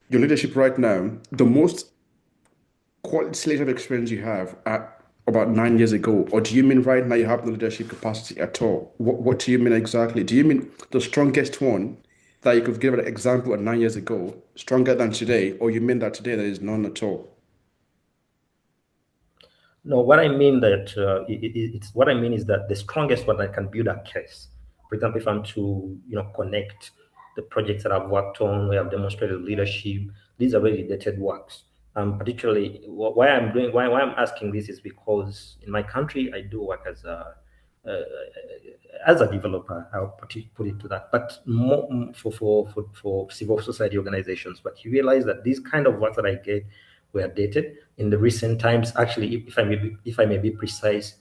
your leadership right now, the most qualitative experience you have at about 9 years ago, or do you mean right now you have no leadership capacity at all? What do you mean exactly? Do you mean the strongest one that you could give an example at 9 years ago, stronger than today, or you mean that today there is none at all? No, what I mean that it's what I mean is that the strongest one that can build a case. For example, if I'm to connect the projects that I've worked on, where I've demonstrated leadership, these are really dated works. Particularly, why I'm asking this is because in my country I do work uh, as a developer. I'll put it to that, but more for civil society organizations. But you realize that these kind of works that I get were dated in the recent times. Actually, if I may be precise,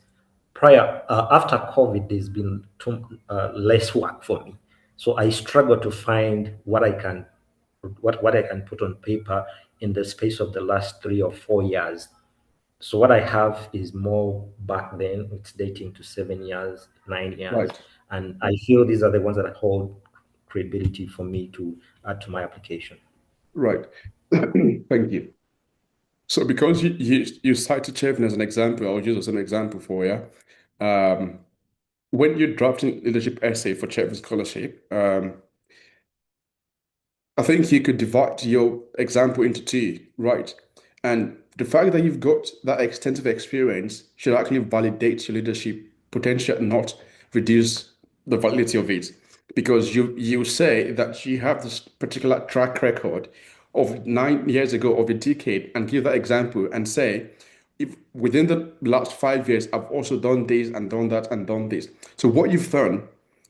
prior after COVID, there's been less work for me. So I struggle to find what I can put on paper in the space of the last 3 or 4 years. So what I have is more back then. It's dating to 7 years, 9 years, Right, and I feel these are the ones that hold credibility for me to add to my application. right. Thank you. So because you cited Chevron as an example, I'll use as an example for you. When you're drafting leadership essay for Chevron scholarship, I think you could divide your example into two, right? And the fact that you've got that extensive experience should actually validate your leadership potential, not reduce the validity of it. Because you say that you have this particular track record of 9 years ago of a decade and give that example and say, if within the last 5 years, I've also done this and done that and done this. So what you've done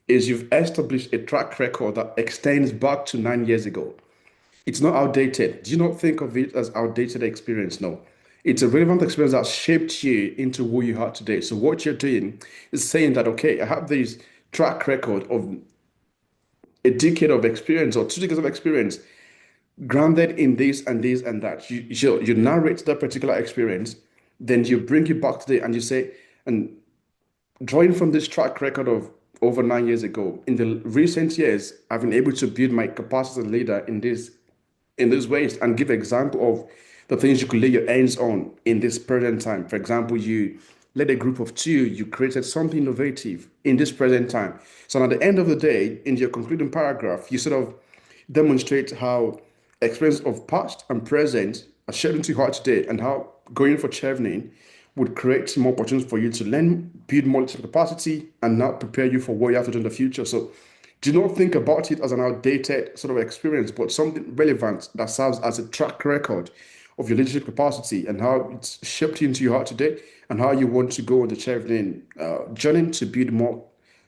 is you've established a track record that extends back to 9 years ago. It's not outdated. Do you not think of it as outdated experience? No. It's a relevant experience that shaped you into who you are today. So what you're doing is saying that, okay, I have this track record of a decade of experience or 2 decades of experience grounded in this and this and that. You narrate that particular experience, then you bring it back today and you say, and drawing from this track record of over 9 years ago, in the recent years, I've been able to build my capacity as a leader in these ways and give example of the things you could lay your hands on in this present time. For example, you led a group of two, you created something innovative in this present time. So at the end of the day, in your concluding paragraph, you sort of demonstrate how experience of past and present are shared into heart today and how going for chevening would create more opportunities for you to learn, build more capacity, and now prepare you for what you have to do in the future. So do not think about it as an outdated sort of experience, but something relevant that serves as a track record of your leadership capacity and how it's shaped into your heart today and how you want to go on the traveling journey to build more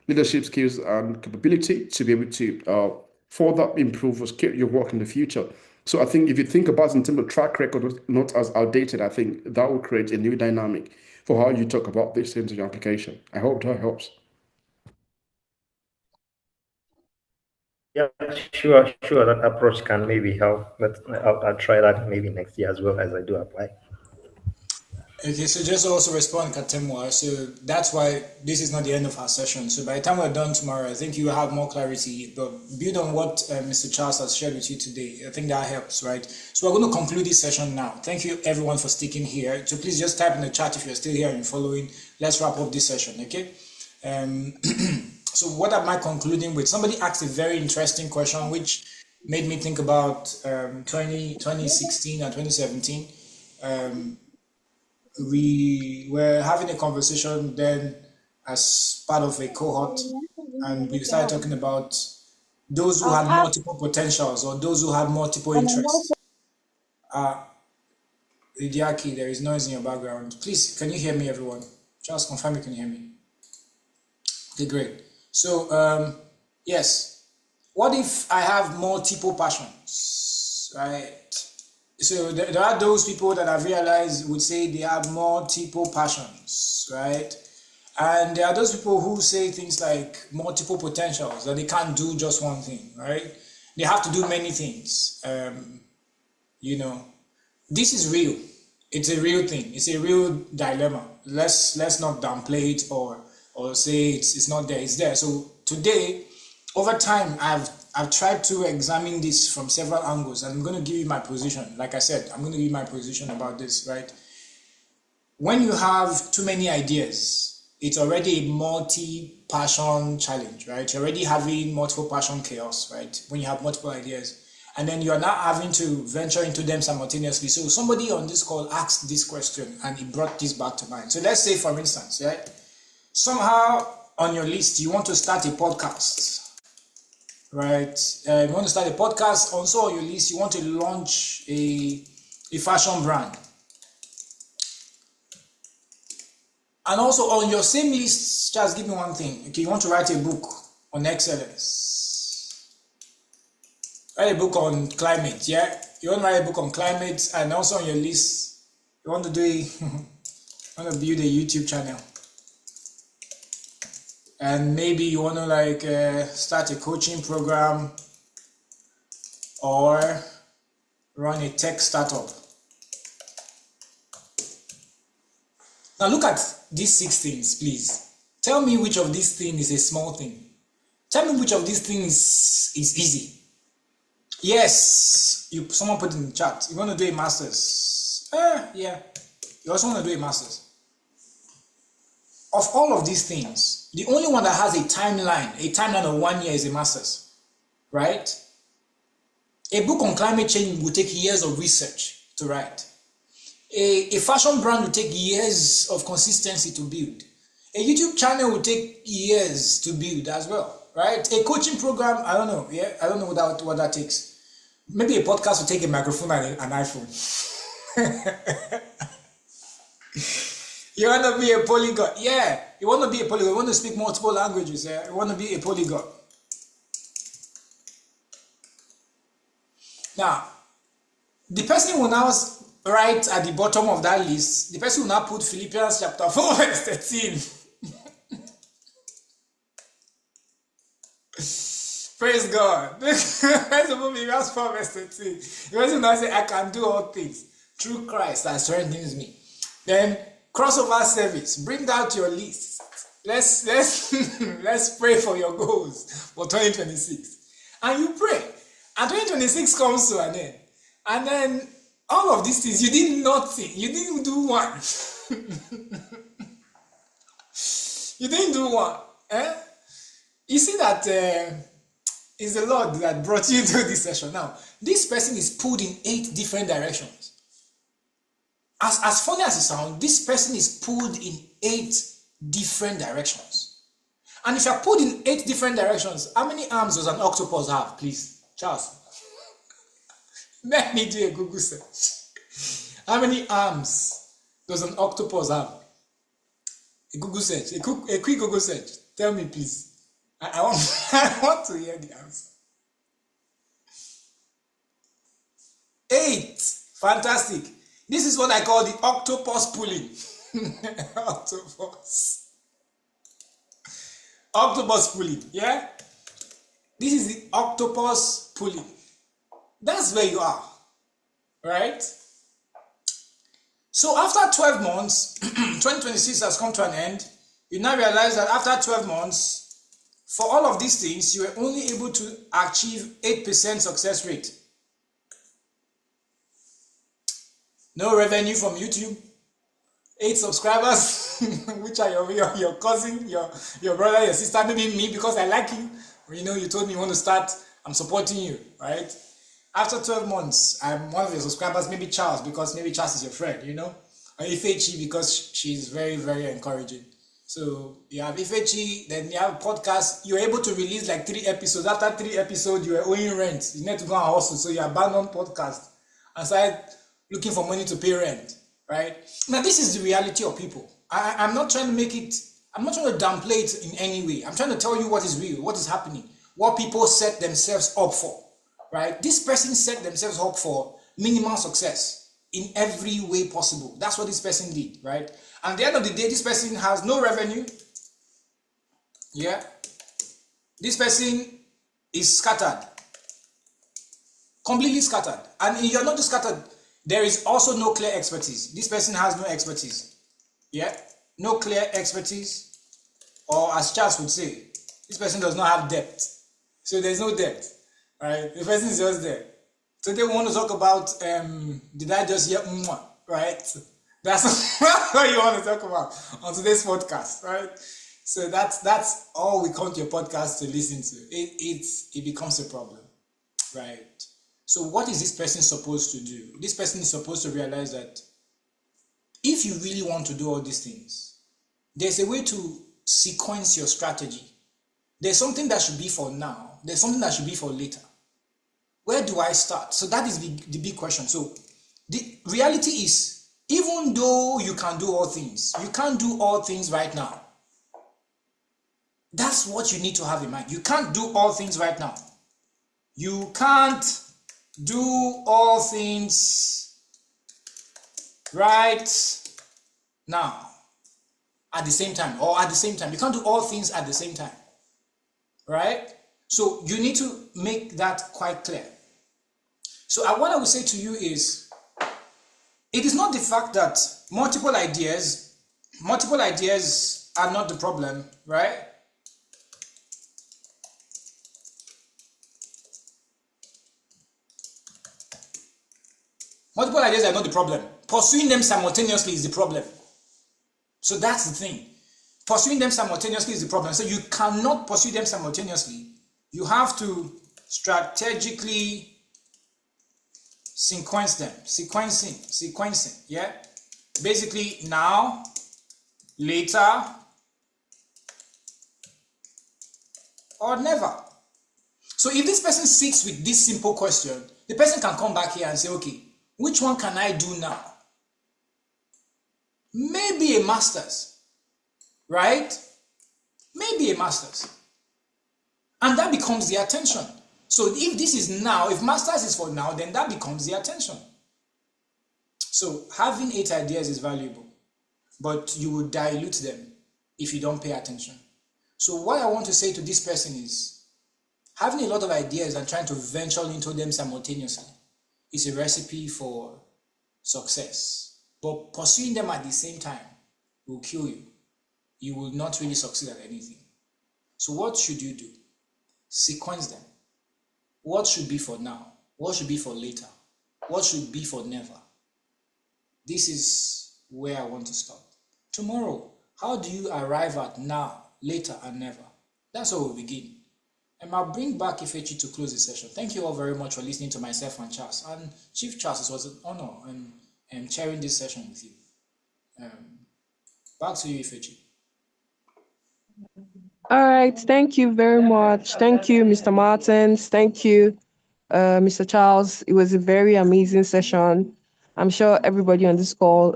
leadership skills and capability to be able to further improve your work in the future. So I think if you think about it in terms of track record, not as outdated, I think that will create a new dynamic for how you talk about these things in your application. I hope that helps. Yeah, sure. That approach can maybe help. But I'll try that maybe next year as well as I do apply. Okay, so just to also respond, Katemwa. So that's why this is not the end of our session. So by the time we're done tomorrow, I think you will have more clarity. But build on what Mr. Charles has shared with you today. I think that helps, right? So we're going to conclude this session now. Thank you, everyone, for sticking here. So please just type in the chat if you're still here and following. Let's wrap up this session, okay? So what am I concluding with? Somebody asked a very interesting question, which made me think about 2016 and 2017. We were having a conversation then as part of a cohort, and we started talking about those who had multiple potentials or those who had multiple interests. Idiaki, there is noise in your background. Please, can you hear me, everyone? Just confirm you can hear me. Okay, great. So, yes. What if I have multiple passions, right? So there are those people that I've realized would say they have multiple passions, right? And there are those people who say things like multiple potentials, that they can't do just one thing, right? They have to do many things. You know, this is real. It's a real thing. It's a real dilemma. Let's not downplay it or say it's not there. It's there. So today, over time, I've tried to examine this from several angles, and I'm going to give you my position. Like I said, I'm going to give you my position about this, right? When you have too many ideas, it's already a multi-passion challenge, right? You're already having multiple passion chaos, right? When you have multiple ideas, and then you're now having to venture into them simultaneously. So somebody on this call asked this question, and it brought this back to mind. So let's say, for instance, right? Somehow on your list, you want to start a podcast. Right, you want to start a podcast. Also on your list, you want to launch a fashion brand, and also on your same list, just give me one thing. Okay, you want to write a book on excellence, write a book on climate. Yeah, you want to write a book on climate, and also on your list, you want to do you want to build a YouTube channel. And maybe you want to start a coaching program or run a tech startup. Now look at these 6 things, please. Tell me which of these things is a small thing. Tell me which of these things is easy. Yes, someone put in the chat. You want to do a master's? Yeah. You also want to do a master's. Of all of these things, the only one that has a timeline of 1 year is a master's, right? A book on climate change will take years of research to write. A fashion brand will take years of consistency to build. A YouTube channel will take years to build as well, right? A coaching program, I don't know. Yeah, I don't know what that takes. Maybe a podcast will take a microphone and an iPhone. You want to be a polyglot? Yeah, you want to be a polyglot. You want to speak multiple languages. Yeah, you want to be a polyglot. Now, the person will now write at the bottom of that list. The person will now put Philippians chapter 4 verse 13. Praise God. That's the Philippians 4 verse 13. The person will now say, I can do all things through Christ that strengthens me. Then crossover service, bring out your list. Let's pray for your goals for 2026. And you pray. And 2026 comes to an end. And then all of these things, you did nothing. You didn't do one. You didn't do one. You see that it's the Lord that brought you to this session. Now, this person is pulled in 8 different directions. As funny as it sounds, this person is pulled in 8 different directions. And if you're pulled in 8 different directions, how many arms does an octopus have, please? Charles. Let me do a Google search. How many arms does an octopus have? A Google search, a quick Google search. Tell me, please. I want, I want to hear the answer. 8. Fantastic. This is what I call the octopus pulling. Octopus pulling, yeah? This is the octopus pulling. That's where you are, right? So after 12 months, 2026 has come to an end. You now realize that after 12 months, for all of these things, you were only able to achieve 8% success rate. No revenue from YouTube. 8 subscribers, which are your cousin, your brother, your sister, maybe me, because I like you. You know, you told me you want to start, I'm supporting you, right? After 12 months, I'm one of your subscribers, maybe Charles, because maybe Charles is your friend, you know? Or Ifechi, because she's very, very encouraging. So you have Ifechi, then you have a podcast. You're able to release like 3 episodes. After 3 episodes, you were owing rent. You need to go and hustle. So you abandoned podcast and started looking for money to pay rent, right? Now, this is the reality of people. I'm not trying to make it, I'm not trying to downplay it in any way. I'm trying to tell you what is real, what is happening, what people set themselves up for, right? This person set themselves up for minimal success in every way possible. That's what this person did, right? And at the end of the day, this person has no revenue. Yeah. This person is scattered. Completely scattered. And you're not just scattered. There is also no clear expertise. This person has no expertise. Yeah. No clear expertise. Or as Charles would say, this person does not have depth. So there's no depth. Right? The person is just there. Today we want to talk about, did I just hear right? That's what you want to talk about on today's podcast, right? So that's all we come to your podcast to listen to. It becomes a problem, right? So what is this person supposed to do? This person is supposed to realize that if you really want to do all these things, there's a way to sequence your strategy. There's something that should be for now. There's something that should be for later. Where do I start? So that is the big question. So the reality is, even though you can do all things, you can't do all things right now. That's what you need to have in mind. You can't do all things right now. You can't do all things right now at the same time, or at the same time. You can't do all things at the same time, right? So you need to make that quite clear. So what I would say to you is, it is not the fact that multiple ideas are not the problem, right? Multiple ideas are not the problem. Pursuing them simultaneously is the problem. So that's the thing. Pursuing them simultaneously is the problem. So you cannot pursue them simultaneously. You have to strategically sequence them. Sequencing, yeah? Basically, now, later, or never. So if this person sits with this simple question, the person can come back here and say, okay, which one can I do now? Maybe a master's, right? Maybe a master's. And that becomes the attention. So if this is now, if master's is for now, then that becomes the attention. So having 8 ideas is valuable, but you will dilute them if you don't pay attention. So what I want to say to this person is, having a lot of ideas and trying to venture into them simultaneously is a recipe for success. But pursuing them at the same time will kill you. You will not really succeed at anything. So what should you do? Sequence them. What should be for now? What should be for later? What should be for never? This is where I want to stop. Tomorrow, how do you arrive at now, later, and never? That's where we'll begin. And I'll bring back Ifechi to close the session. Thank you all very much for listening to myself and Charles. And Chief Charles, it was an honor and chairing this session with you. Back to you, Ifechi. All right. Thank you very much. Thank you, Mr. Martins. Thank you, Mr. Charles. It was a very amazing session. I'm sure everybody on this call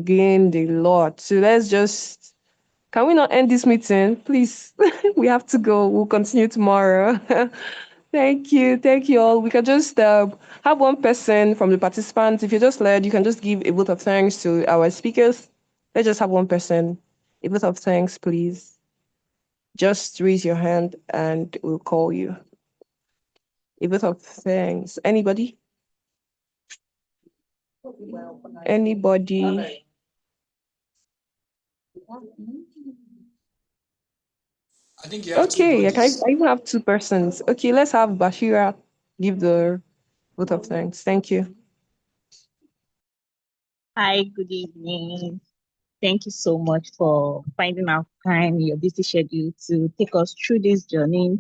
gained a lot. So let's just can we not end this meeting, please? We have to go. We'll continue tomorrow. Thank you. Thank you all. We can just have one person from the participants. If you're just led, you can just give a vote of thanks to our speakers. Let's just have one person. A vote of thanks, please. Just raise your hand and we'll call you. A vote of thanks. Anybody? Anybody? I think you have two Okay, bodies. I even have two persons. Okay, let's have Bashira give the vote of thanks. Thank you. Hi, good evening. Thank you so much for finding out time in your busy schedule to take us through this journey.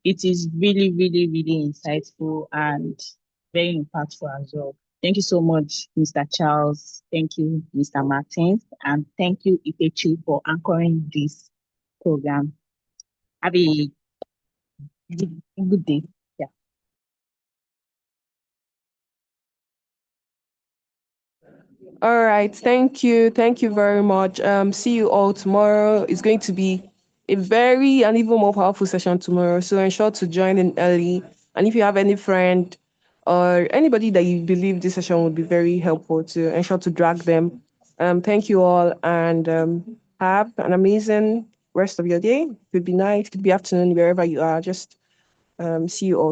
It is really, really, really insightful and very impactful as well. Thank you so much, Mr. Charles. Thank you, Mr. Martins, and thank you, Ifechu, for anchoring this program. Have a good day. Yeah. All right. Thank you. Thank you very much. See you all tomorrow. It's going to be a very and even more powerful session tomorrow. So ensure to join in early. And if you have any friend or anybody that you believe this session would be very helpful to, ensure to drag them. Thank you all and have an amazing rest of your day. Could be night, could be afternoon, wherever you are. Just see you all.